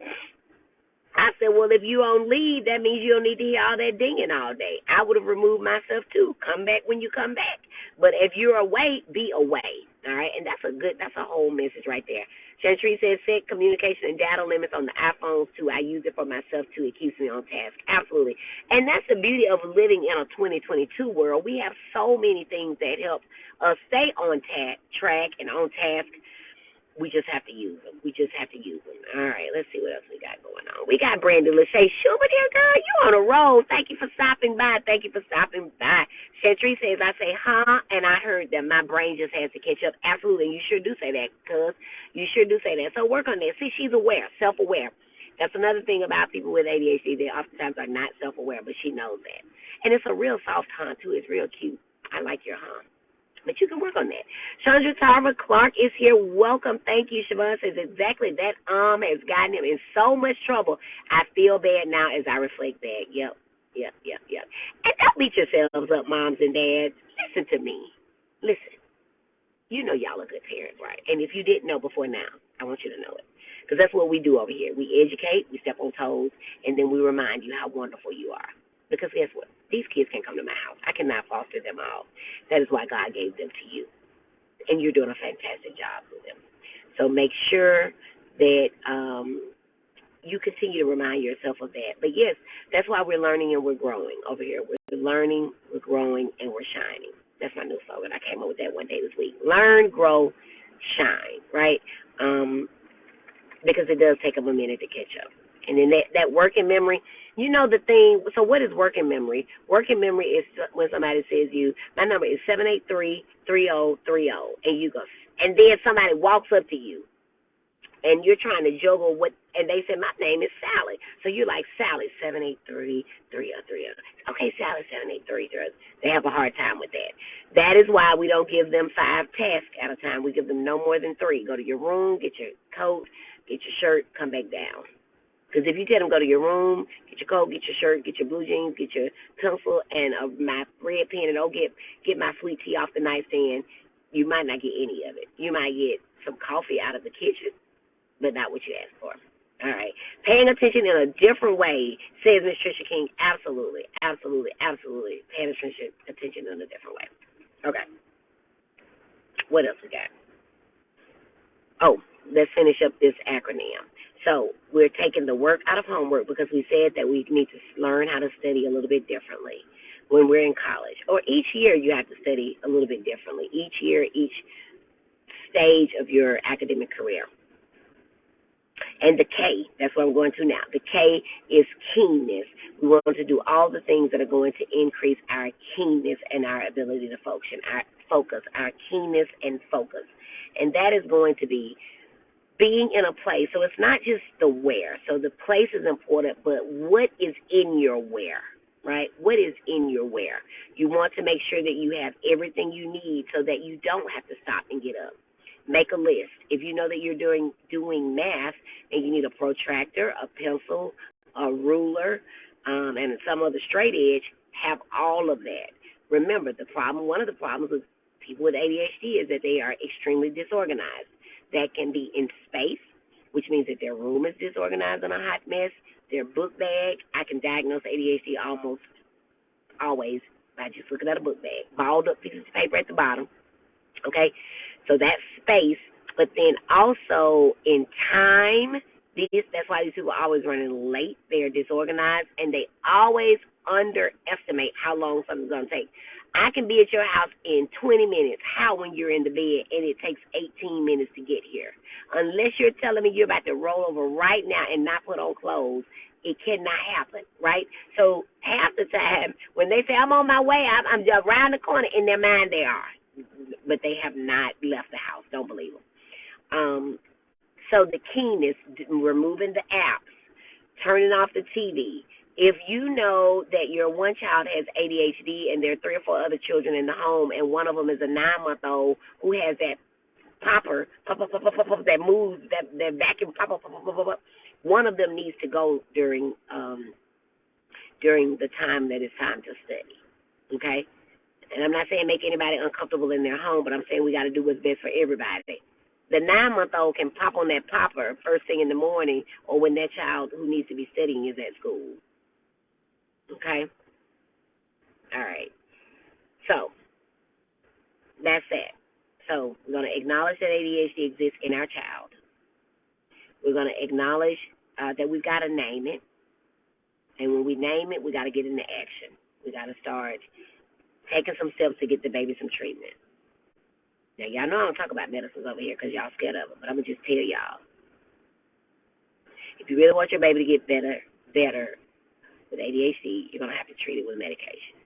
I said, well, if you on leave, that means you don't need to hear all that dinging all day. I would have removed myself too. Come back when you come back. But if you're away, be away. All right, and that's a whole message right there. Chantrese says set communication and data limits on the iPhones too. I use it for myself too. It keeps me on task. Absolutely. And that's the beauty of living in a 2022 world. We have so many things that help us stay on track and on task. We just have to use them. All right, let's see what else we got going on. We got Brandon Lachey Schubert here, girl. You on a roll. Thank you for stopping by. Chantrese says, I say, and I heard that my brain just has to catch up. Absolutely, you sure do say that, cuz. You sure do say that. So work on that. See, she's aware, self-aware. That's another thing about people with ADHD. They oftentimes are not self-aware, but she knows that. And it's a real soft too. It's real cute. I like your but you can work on that. Chandra Tarver Clark is here. Welcome. Thank you. Siobhan says exactly that has gotten him in so much trouble. I feel bad now as I reflect back. Yep. And don't beat yourselves up, moms and dads. Listen to me. Listen. You know y'all are good parents, right? And if you didn't know before now, I want you to know it. Because that's what we do over here. We educate, we step on toes, and then we remind you how wonderful you are. Because guess what? These kids can't come to my house. I cannot foster them all. That is why God gave them to you. And you're doing a fantastic job with them. So make sure that you continue to remind yourself of that. But yes, that's why we're learning and we're growing over here. We're learning, we're growing, and we're shining. That's my new slogan. I came up with that one day this week. Learn, grow, shine, right? Because it does take them a minute to catch up. And then that working memory, you know the thing. So what is working memory? Working memory is when somebody says my number is 783-3030, and you go, and then somebody walks up to you, and you're trying to juggle and they say, my name is Sally. So you're like, Sally, 783-3030. Okay, Sally, 783-3030. They have a hard time with that. That is why we don't give them 5 tasks at a time. We give them no more than 3. Go to your room, get your coat, get your shirt, come back down. Because if you tell them go to your room, get your coat, get your shirt, get your blue jeans, get your pencil, and my red pen, and don't get my sweet tea off the nightstand, you might not get any of it. You might get some coffee out of the kitchen, but not what you asked for. All right. Paying attention in a different way, says Miss Tricia King. Absolutely, absolutely, absolutely. Paying attention in a different way. Okay. What else we got? Oh, let's finish up this acronym. So we're taking the work out of homework because we said that we need to learn how to study a little bit differently when we're in college. Or each year you have to study a little bit differently. Each year, each stage of your academic career. And the K, that's what I'm going to now. The K is keenness. We want to do all the things that are going to increase our keenness and our ability to focus, our keenness and focus. And that is going to be being in a place. So it's not just the where. So the place is important, but what is in your where, right? What is in your where? You want to make sure that you have everything you need so that you don't have to stop and get up. Make a list. If you know that you're doing math and you need a protractor, a pencil, a ruler, and some other straight edge, have all of that. Remember, one of the problems with people with ADHD is that they are extremely disorganized. That can be in space, which means that their room is disorganized and a hot mess. Their book bag, I can diagnose ADHD almost always by just looking at a book bag. Balled up pieces of paper at the bottom. Okay? So that's space, but then also in time, that's why these people are always running late. They're disorganized, and they always underestimate how long something's going to take. I can be at your house in 20 minutes. How when you're in the bed and it takes 18 minutes to get here? Unless you're telling me you're about to roll over right now and not put on clothes, it cannot happen, right? So half the time when they say, I'm on my way, I'm just around the corner, in their mind they are. But they have not left the house. Don't believe them. So the keenness, removing the apps, turning off the TV. If you know that your one child has ADHD and there are 3 or 4 other children in the home, and one of them is a 9-month-old who has that popper, that moves, that vacuum, one of them needs to go during the time that it's time to study. Okay? And I'm not saying make anybody uncomfortable in their home, but I'm saying we got to do what's best for everybody. The 9-month-old can pop on that popper first thing in the morning, or when that child who needs to be studying is at school. Okay? All right. So, that's that. So, we're going to acknowledge that ADHD exists in our child. We're going to acknowledge that we've got to name it. And when we name it, we got to get into action. We got to start taking some steps to get the baby some treatment. Now, y'all know I don't talk about medicines over here because y'all scared of them, but I'm going to just tell y'all. If you really want your baby to get better with ADHD, you're going to have to treat it with medication.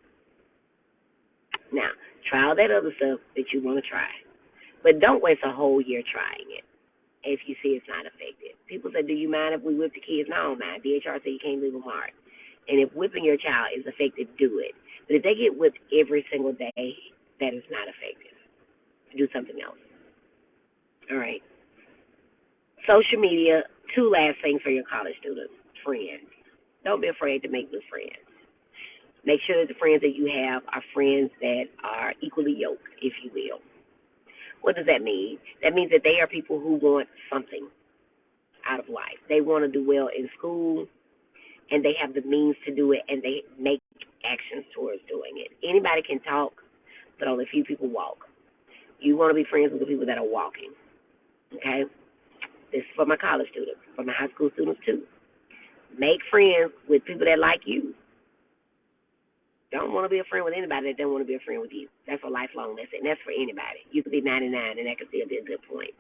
Now, try all that other stuff that you want to try, but don't waste a whole year trying it if you see it's not effective. People say, do you mind if we whip the kids? No, I don't mind. DHR said you can't leave them hard. And if whipping your child is effective, do it. But if they get whipped every single day, that is not effective. Do something else. All right. Social media, 2 last things for your college students. Friends. Don't be afraid to make new friends. Make sure that the friends that you have are friends that are equally yoked, if you will. What does that mean? That means that they are people who want something. out of life. They want to do well in school, and they have the means to do it, and they make actions towards doing it. Anybody can talk, but only few people walk. You want to be friends with the people that are walking, okay? This is for my college students, for my high school students too. Make friends with people that like you. Don't want to be a friend with anybody that don't want to be a friend with you. That's a lifelong lesson. That's for anybody. You could be 99, and that could still be a good point.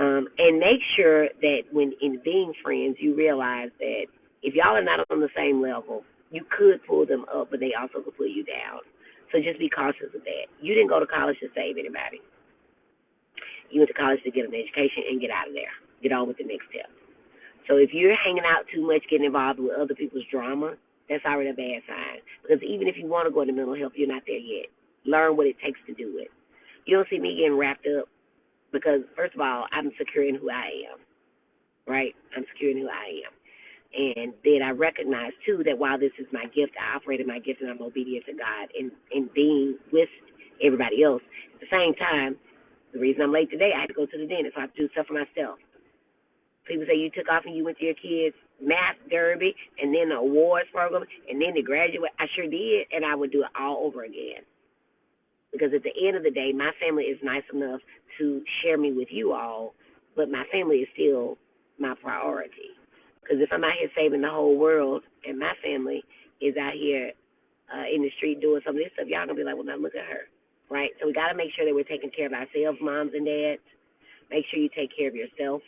And make sure that when in being friends, you realize that if y'all are not on the same level, you could pull them up, but they also could pull you down. So just be cautious of that. You didn't go to college to save anybody. You went to college to get an education and get out of there. Get on with the next step. So if you're hanging out too much, getting involved with other people's drama, that's already a bad sign. Because even if you want to go into mental health, you're not there yet. Learn what it takes to do it. You don't see me getting wrapped up because, first of all, I'm secure in who I am, right? I'm secure in who I am. And then I recognize, too, that while this is my gift, I operate in my gift and I'm obedient to God and being with everybody else. At the same time, the reason I'm late today, I had to go to the dentist, so I have to do stuff for myself. People say you took off and you went to your kids' math derby and then the awards program and then the graduate. I sure did, and I would do it all over again. Because at the end of the day, my family is nice enough to share me with you all, but my family is still my priority. Because if I'm out here saving the whole world and my family is out here in the street doing some of this stuff, y'all going to be like, well, now look at her, right? So we got to make sure that we're taking care of ourselves, moms and dads. Make sure you take care of yourself.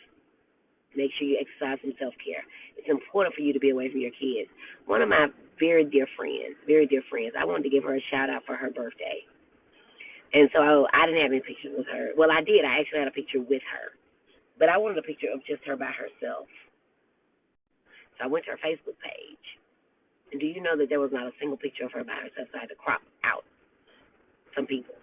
Make sure you exercise some self-care. It's important for you to be away from your kids. One of my very dear friends, I wanted to give her a shout-out for her birthday. And so I didn't have any pictures with her. Well, I did. I actually had a picture with her. But I wanted a picture of just her by herself. So I went to her Facebook page. And do you know that there was not a single picture of her by herself? So I had to crop out some people.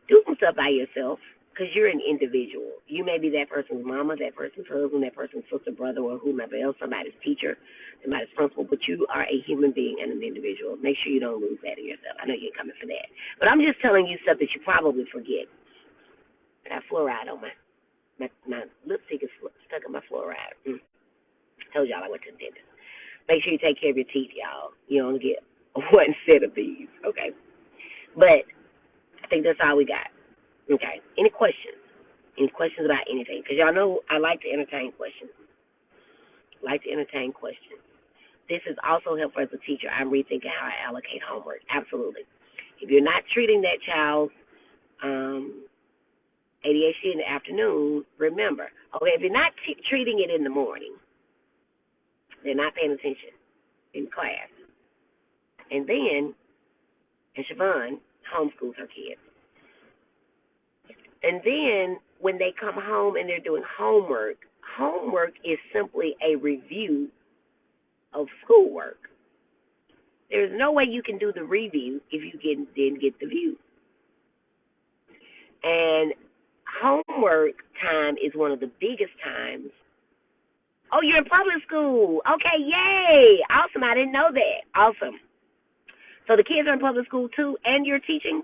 Do some stuff by yourself. Because you're an individual. You may be that person's mama, that person's husband, that person's sister, brother, or whomever else, somebody's teacher, somebody's principal, but you are a human being and an individual. Make sure you don't lose that in yourself. I know you're coming for that. But I'm just telling you stuff that you probably forget. I got fluoride on my lipstick is stuck in my fluoride. Told y'all I went to the dentist. Make sure you take care of your teeth, y'all. You only get one set of these, okay? But I think that's all we got. Okay. Any questions? Any questions about anything? Because y'all know I like to entertain questions. This is also helpful as a teacher. I'm rethinking how I allocate homework. Absolutely. If you're not treating that child's ADHD in the afternoon, remember, okay, if you're not treating it in the morning, they're not paying attention in class. And then, and Siobhan homeschools her kids. And then when they come home and they're doing homework is simply a review of schoolwork. There's no way you can do the review if you didn't get the view. And homework time is one of the biggest times. Oh, you're in public school. Okay, yay. Awesome. I didn't know that. Awesome. So the kids are in public school too, and you're teaching?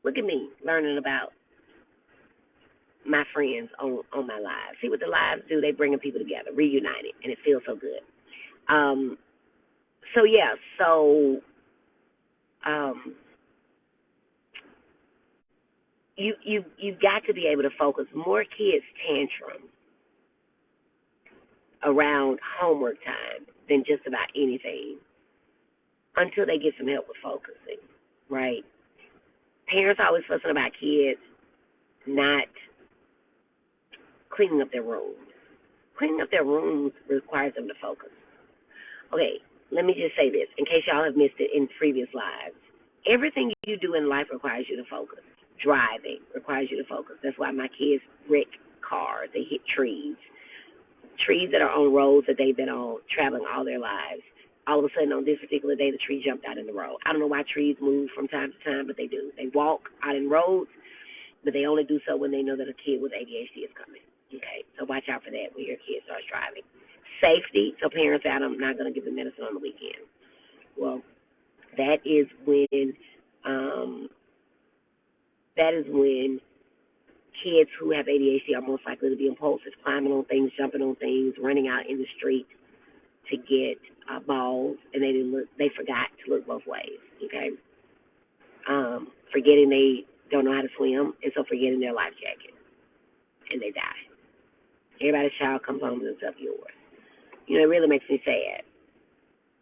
Look at me learning about my friends on my lives. See what the lives do? They bring people together, reunited, and it feels so good. You've got to be able to focus. More kids tantrum around homework time than just about anything until they get some help with focusing, right? Parents are always fussing about kids not cleaning up their rooms. Cleaning up their rooms requires them to focus. Okay, let me just say this, in case y'all have missed it in previous lives. Everything you do in life requires you to focus. Driving requires you to focus. That's why my kids wreck cars. They hit trees. Trees that are on roads that they've been on, traveling all their lives. All of a sudden, on this particular day, the tree jumped out in the road. I don't know why trees move from time to time, but they do. They walk out in roads, but they only do so when they know that a kid with ADHD is coming. Okay, so watch out for that when your kid starts driving. Safety, so parents out, I'm not going to give them medicine on the weekend. Well, that is when kids who have ADHD are most likely to be impulsive, climbing on things, jumping on things, running out in the street to get balls, and they forgot to look both ways. Okay, forgetting they don't know how to swim, and so forgetting their life jacket, and they die. Everybody's child comes home except yours. You know, it really makes me sad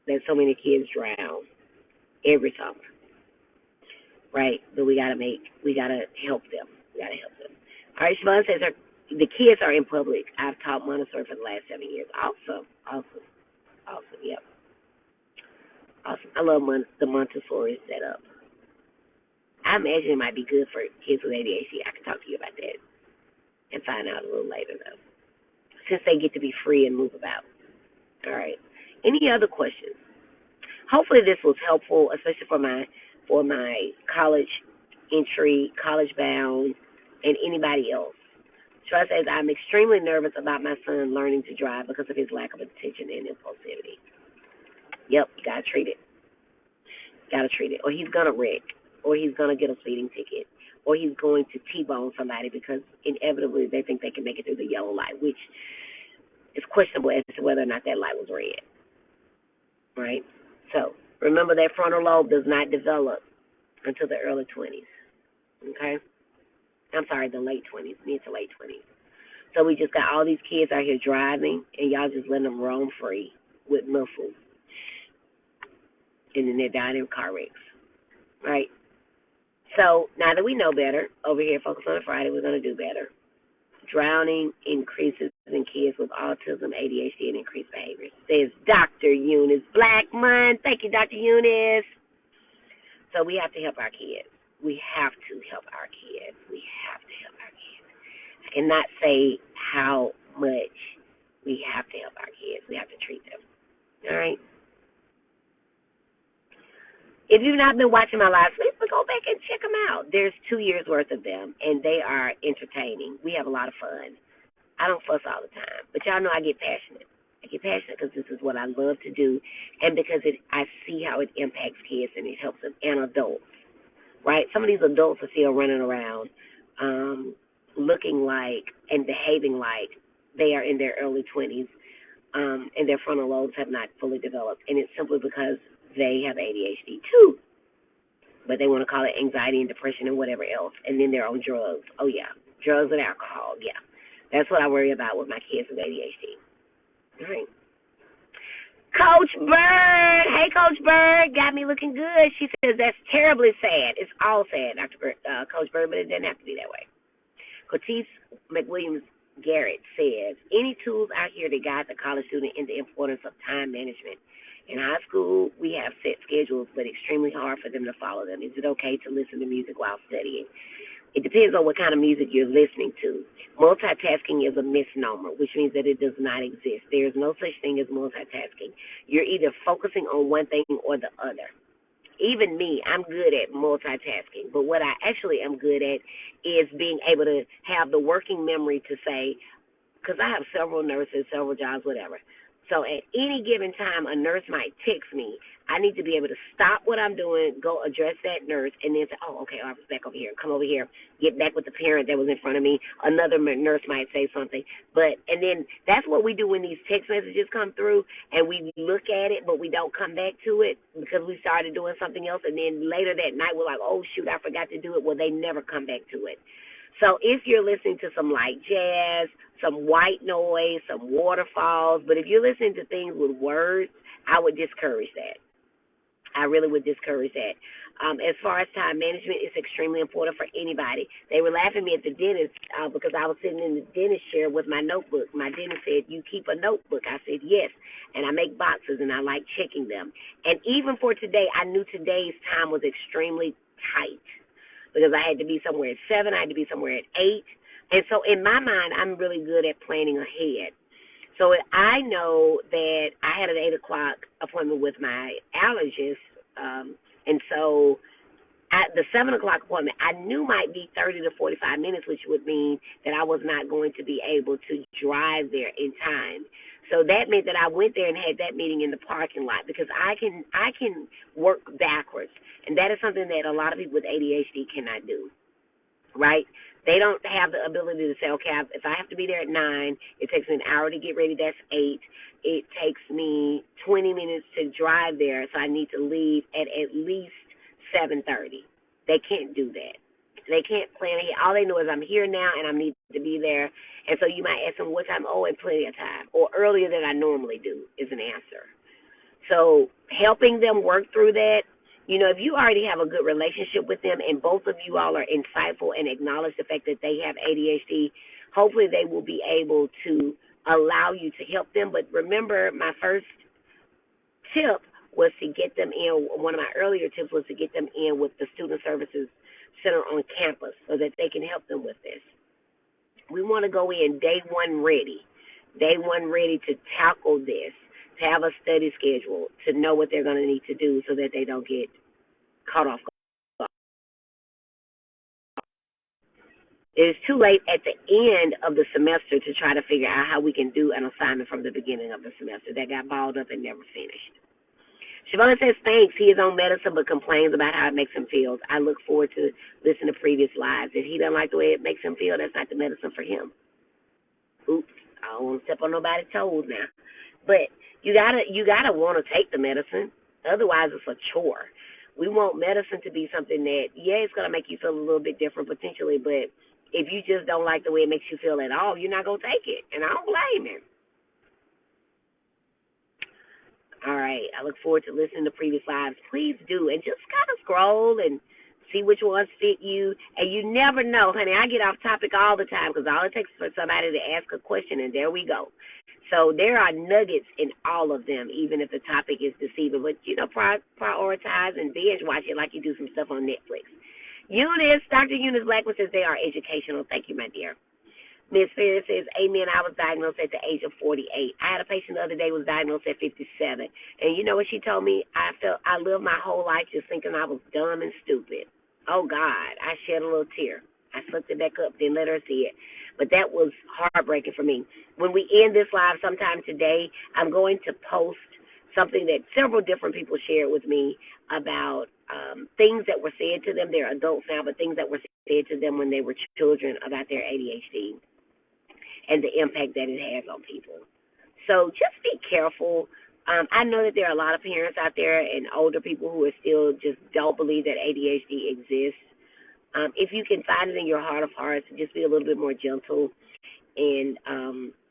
that so many kids drown every summer, right? But we gotta help them. We gotta help them. All right, Siobhan says the kids are in public. I've taught Montessori for the last 7 years. Awesome. Yep. Awesome. I love the Montessori setup. I imagine it might be good for kids with ADHD. I can talk to you about that and find out a little later, though, since they get to be free and move about. All right. Any other questions? Hopefully this was helpful, especially for my college entry, college bound, and anybody else. Trust says, I'm extremely nervous about my son learning to drive because of his lack of attention and impulsivity. Yep, you gotta treat it. Or he's gonna wreck, or he's gonna get a speeding ticket, or he's going to T-bone somebody because inevitably they think they can make it through the yellow light, which is questionable as to whether or not that light was red. Right? So remember that frontal lobe does not develop until the early 20s. Okay? I'm sorry, the late 20s, mid to late 20s. So we just got all these kids out here driving, and y'all just letting them roam free with missiles. And then they're dying in car wrecks. Right? So now that we know better, over here, Focus on a Friday, we're going to do better. Drowning increases in kids with autism, ADHD, and increased behaviors. Says Dr. Eunice Blackman. Thank you, Dr. Eunice. So we have to help our kids. We have to help our kids. I cannot say how much we have to help our kids. We have to treat them. All right? If you've not been watching my lives, please go back and check them out. There's 2 years worth of them, and they are entertaining. We have a lot of fun. I don't fuss all the time, but y'all know I get passionate. I get passionate because this is what I love to do, and because I see how it impacts kids and it helps them and adults, right? Some of these adults are still running around looking like and behaving like they are in their early 20s, and their frontal lobes have not fully developed, and it's simply because they have ADHD too, but they want to call it anxiety and depression and whatever else, and then they're on drugs. Oh, yeah, drugs and alcohol, yeah. That's what I worry about with my kids with ADHD. All right. Coach Bird. Hey, Coach Bird. Got me looking good. She says that's terribly sad. It's all sad, Coach Bird, but it doesn't have to be that way. Cortese McWilliams Garrett says, any tools out here to guide the college student in the importance of time management? In high school, we have set schedules, but extremely hard for them to follow them. Is it okay to listen to music while studying? It depends on what kind of music you're listening to. Multitasking is a misnomer, which means that it does not exist. There is no such thing as multitasking. You're either focusing on one thing or the other. Even me, I'm good at multitasking, but what I actually am good at is being able to have the working memory to say, because I have several nurses, several jobs, whatever. So at any given time, a nurse might text me. I need to be able to stop what I'm doing, go address that nurse, and then say, oh, okay, I was back over here. Come over here, get back with the parent that was in front of me. Another nurse might say something. And then that's what we do when these text messages come through, and we look at it, but we don't come back to it because we started doing something else. And then later that night, we're like, oh, shoot, I forgot to do it. Well, they never come back to it. So if you're listening to some light jazz, some white noise, some waterfalls, but if you're listening to things with words, I would discourage that. I really would discourage that. As far as time management, it's extremely important for anybody. They were laughing at me at the dentist because I was sitting in the dentist chair with my notebook. My dentist said, you keep a notebook? I said, yes, and I make boxes, and I like checking them. And even for today, I knew today's time was extremely tight, because I had to be somewhere at 7, I had to be somewhere at 8. And so in my mind, I'm really good at planning ahead. So I know that I had an 8 o'clock appointment with my allergist, and so at the 7 o'clock appointment, I knew might be 30 to 45 minutes, which would mean that I was not going to be able to drive there in time. So that meant that I went there and had that meeting in the parking lot, because I can work backwards, and that is something that a lot of people with ADHD cannot do, right? They don't have the ability to say, okay, if I have to be there at 9, it takes me an hour to get ready. That's 8. It takes me 20 minutes to drive there, so I need to leave at least 7:30. They can't do that. They can't plan it. All they know is I'm here now and I need to be there. And so you might ask them what time. Oh, in plenty of time, or earlier than I normally do is an answer. So helping them work through that, if you already have a good relationship with them and both of you all are insightful and acknowledge the fact that they have ADHD, hopefully they will be able to allow you to help them. But remember, my first tip was to get them in, one of my earlier tips was to get them in with the Student Services Center on campus so that they can help them with this. We want to go in day one ready to tackle this, to have a study schedule, to know what they're going to need to do so that they don't get caught off guard. It is too late at the end of the semester to try to figure out how we can do an assignment from the beginning of the semester that got balled up and never finished. Siobhan says thanks. He is on medicine but complains about how it makes him feel. I look forward to listening to previous lives. If he doesn't like the way it makes him feel, that's not the medicine for him. Oops, I don't want to step on nobody's toes now. But you gotta want to take the medicine. Otherwise, it's a chore. We want medicine to be something that, it's gonna make you feel a little bit different potentially, but if you just don't like the way it makes you feel at all, you're not gonna take it, and I don't blame him. All right, I look forward to listening to previous lives. Please do, and just kind of scroll and see which ones fit you. And you never know, honey. I get off topic all the time because all it takes is for somebody to ask a question, and there we go. So there are nuggets in all of them, even if the topic is deceiving. But, prioritize and binge watch it like you do some stuff on Netflix. Dr. Eunice Blackman says they are educational. Thank you, my dear. Ms. Ferris says, amen, I was diagnosed at the age of 48. I had a patient the other day who was diagnosed at 57. And you know what she told me? I lived my whole life just thinking I was dumb and stupid. Oh, God. I shed a little tear. I sucked it back up, didn't let her see it. But that was heartbreaking for me. When we end this live sometime today, I'm going to post something that several different people shared with me about things that were said to them. They're adults now, but things that were said to them when they were children about their ADHD and the impact that it has on people. So just be careful. I know that there are a lot of parents out there and older people who are still just don't believe that ADHD exists. If you can find it in your heart of hearts, just be a little bit more gentle and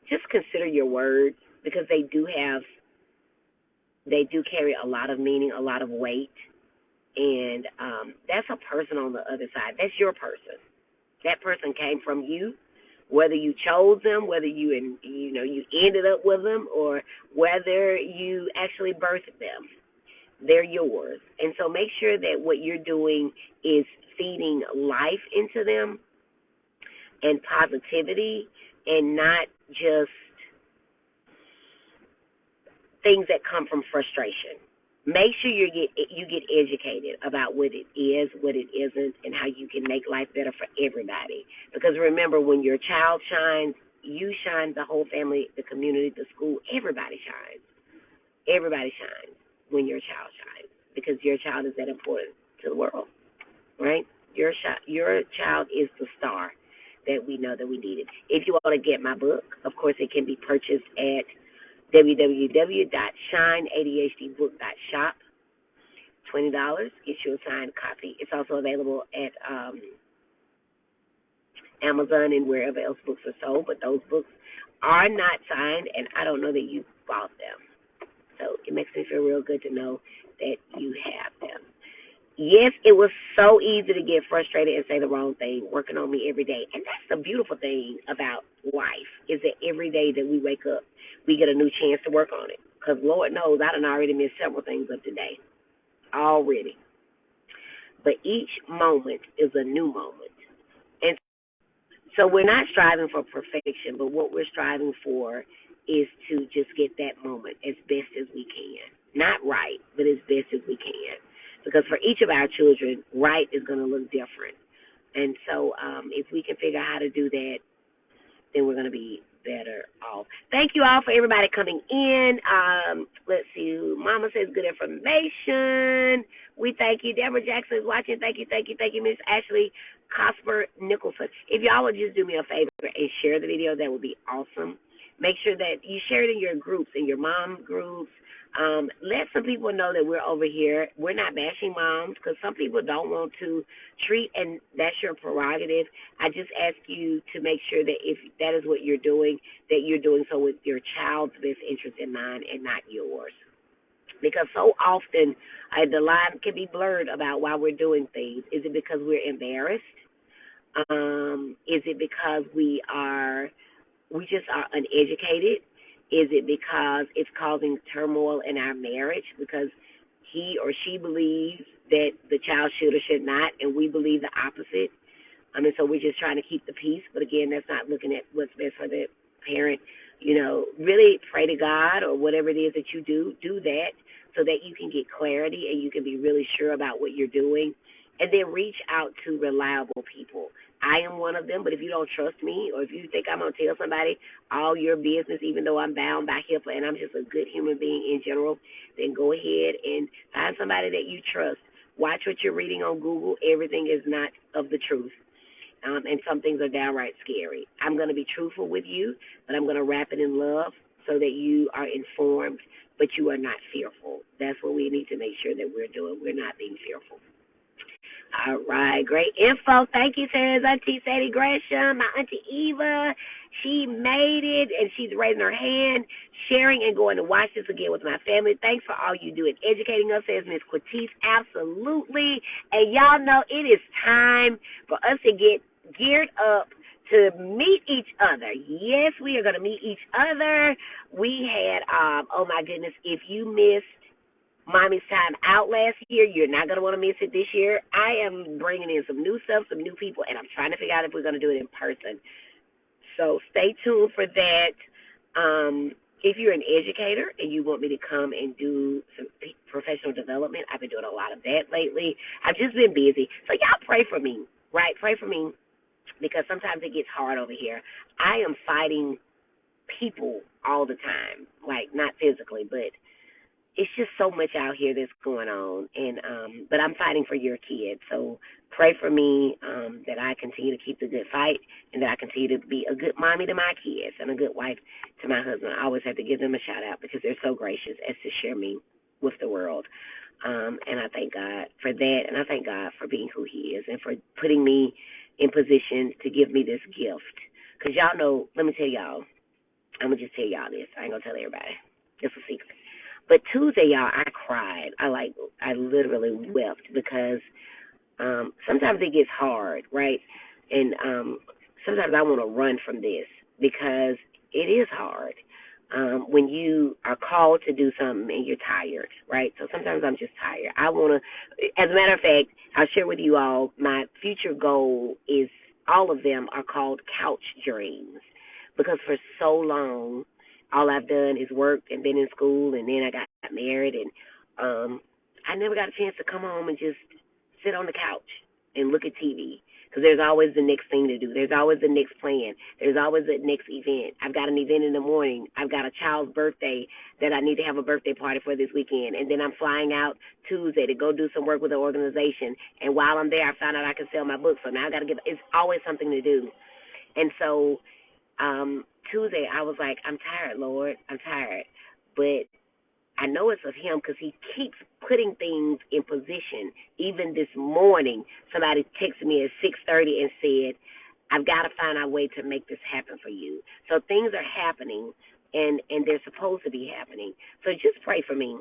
just consider your words because they do carry a lot of meaning, a lot of weight, and that's a person on the other side. That's your person. That person came from you. Whether you chose them, whether you ended up with them, or whether you actually birthed them, they're yours. And so make sure that what you're doing is feeding life into them and positivity, and not just things that come from frustration. Make sure you get educated about what it is, what it isn't, and how you can make life better for everybody. Because remember, when your child shines, you shine, the whole family, the community, the school, everybody shines. Everybody shines when your child shines because your child is that important to the world, right? Your child is the star that we know that we needed. If you want to get my book, of course, it can be purchased at www.shineadhdbook.shop. $20 gets you a signed copy. It's also available at Amazon and wherever else books are sold, but those books are not signed, and I don't know that you bought them. So it makes me feel real good to know that you have them. Yes, it was so easy to get frustrated and say the wrong thing, working on me every day. And that's the beautiful thing about life, is that every day that we wake up, we get a new chance to work on it. Because Lord knows I done already missed several things up today. Already. But each moment is a new moment. And so we're not striving for perfection, but what we're striving for is to just get that moment as best as we can. Not right, but as best as we can. Because for each of our children, right is going to look different. And so if we can figure out how to do that, then we're going to be better off. Thank you all for everybody coming in. Let's see. Mama says good information. We thank you. Deborah Jackson is watching. Thank you, Miss Ashley Cosper Nicholson. If y'all would just do me a favor and share the video, that would be awesome. Make sure that you share it in your groups, in your mom groups. Let some people know that we're over here. We're not bashing moms because some people don't want to treat, and that's your prerogative. I just ask you to make sure that if that is what you're doing, that you're doing so with your child's best interest in mind and not yours. Because so often the line can be blurred about why we're doing things. Is it because we're embarrassed? Is it because we just are uneducated? Is it because it's causing turmoil in our marriage because he or she believes that the child should or should not, and we believe the opposite? And so we're just trying to keep the peace. But again, that's not looking at what's best for the parent. Really pray to God or whatever it is that you do that so that you can get clarity and you can be really sure about what you're doing. And then reach out to reliable people. I am one of them, but if you don't trust me or if you think I'm going to tell somebody all your business, even though I'm bound by HIPAA and I'm just a good human being in general, then go ahead and find somebody that you trust. Watch what you're reading on Google. Everything is not of the truth. And some things are downright scary. I'm going to be truthful with you, but I'm going to wrap it in love so that you are informed, but you are not fearful. That's what we need to make sure that we're doing. We're not being fearful. All right, great info. Thank you, Sarah's Auntie Sadie Gresham, my Auntie Eva. She made it, and she's raising her hand, sharing, and going to watch this again with my family. Thanks for all you do in educating us, says Miss Quatis. Absolutely. And y'all know it is time for us to get geared up to meet each other. Yes, we are going to meet each other. We had, oh my goodness, if you missed Mommy's Time Out last year, you're not going to want to miss it this year. I am bringing in some new stuff, some new people, and I'm trying to figure out if we're going to do it in person. So stay tuned for that. If you're an educator and you want me to come and do some professional development, I've been doing a lot of that lately. I've just been busy. So y'all pray for me, right? Pray for me because sometimes it gets hard over here. I am fighting people all the time, like not physically, but it's just so much out here that's going on, and but I'm fighting for your kids. So pray for me that I continue to keep the good fight and that I continue to be a good mommy to my kids and a good wife to my husband. I always have to give them a shout out because they're so gracious as to share me with the world. And I thank God for that, and I thank God for being who He is and for putting me in position to give me this gift. Because y'all know, let me tell y'all, I'm going to just tell y'all this. I ain't going to tell everybody. It's a secret. But Tuesday, y'all, I cried. I literally wept because sometimes it gets hard, right? And sometimes I want to run from this because it is hard when you are called to do something and you're tired, right? So sometimes I'm just tired. I want to, as a matter of fact, I'll share with you all, my future goal is, all of them are called couch dreams because for so long, all I've done is worked and been in school, and then I got married, and I never got a chance to come home and just sit on the couch and look at TV because there's always the next thing to do. There's always the next plan. There's always the next event. I've got an event in the morning. I've got a child's birthday that I need to have a birthday party for this weekend, and then I'm flying out Tuesday to go do some work with an organization, and while I'm there, I found out I can sell my books, so now I got to it's always something to do. And so Tuesday, I was like, I'm tired, Lord. I'm tired. But I know it's of Him because He keeps putting things in position. Even this morning, somebody texted me at 6:30 and said, I've got to find a way to make this happen for you. So things are happening, and they're supposed to be happening. So just pray for me.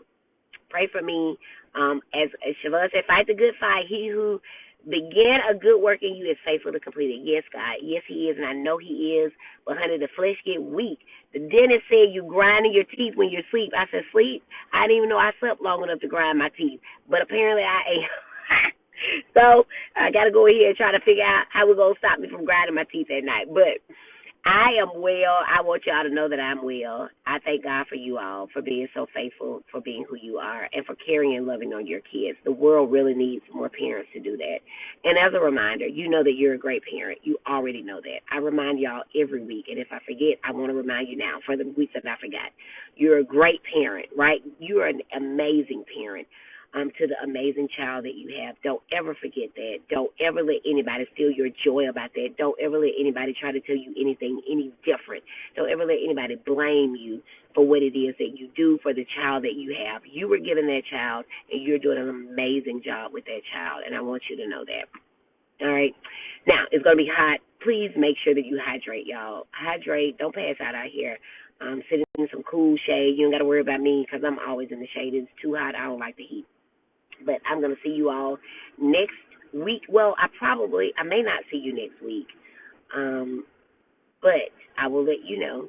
Pray for me. As Shavon said, fight the good fight. He who began a good work in you is faithful to complete it. Yes, God. Yes, He is, and I know He is. But, honey, the flesh get weak. The dentist said you grinding your teeth when you sleep. I said, sleep? I didn't even know I slept long enough to grind my teeth. But apparently I ate. So I got to go ahead and try to figure out how we're going to stop me from grinding my teeth at night. But I am well. I want y'all to know that I'm well. I thank God for you all, for being so faithful, for being who you are, and for caring and loving on your kids. The world really needs more parents to do that. And as a reminder, you know that you're a great parent. You already know that. I remind y'all every week, and if I forget, I want to remind you now for the weeks that I forgot. You're a great parent, right? You are an amazing parent. to the amazing child that you have. Don't ever forget that. Don't ever let anybody steal your joy about that. Don't ever let anybody try to tell you anything any different. Don't ever let anybody blame you for what it is that you do for the child that you have. You were given that child, and you're doing an amazing job with that child, and I want you to know that. All right. Now, it's going to be hot. Please make sure that you hydrate, y'all. Hydrate. Don't pass out here. Sit in some cool shade. You don't got to worry about me because I'm always in the shade. It's too hot. I don't like the heat. But I'm going to see you all next week. Well, I may not see you next week. But I will let you know.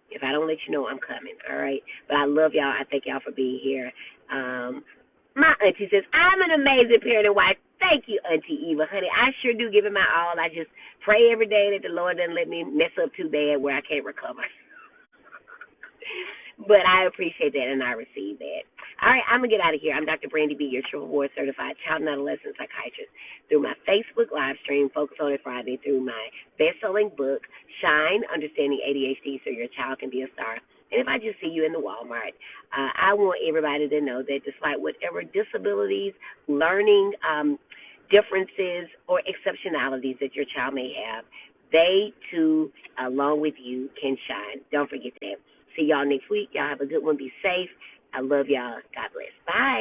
If I don't let you know, I'm coming. All right. But I love y'all. I thank y'all for being here. My auntie says, I'm an amazing parent and wife. Thank you, Auntie Eva. Honey, I sure do give it my all. I just pray every day that the Lord doesn't let me mess up too bad where I can't recover. But I appreciate that, and I receive that. All right, I'm going to get out of here. I'm Dr. Brandy B., your Triple Board Certified Child and Adolescent Psychiatrist. Through my Facebook live stream, Focus on It Friday, through my best-selling book, Shine, Understanding ADHD So Your Child Can Be a Star. And if I just see you in the Walmart, I want everybody to know that despite whatever disabilities, learning differences, or exceptionalities that your child may have, they, too, along with you, can shine. Don't forget that. See y'all next week. Y'all have a good one. Be safe. I love y'all. God bless. Bye.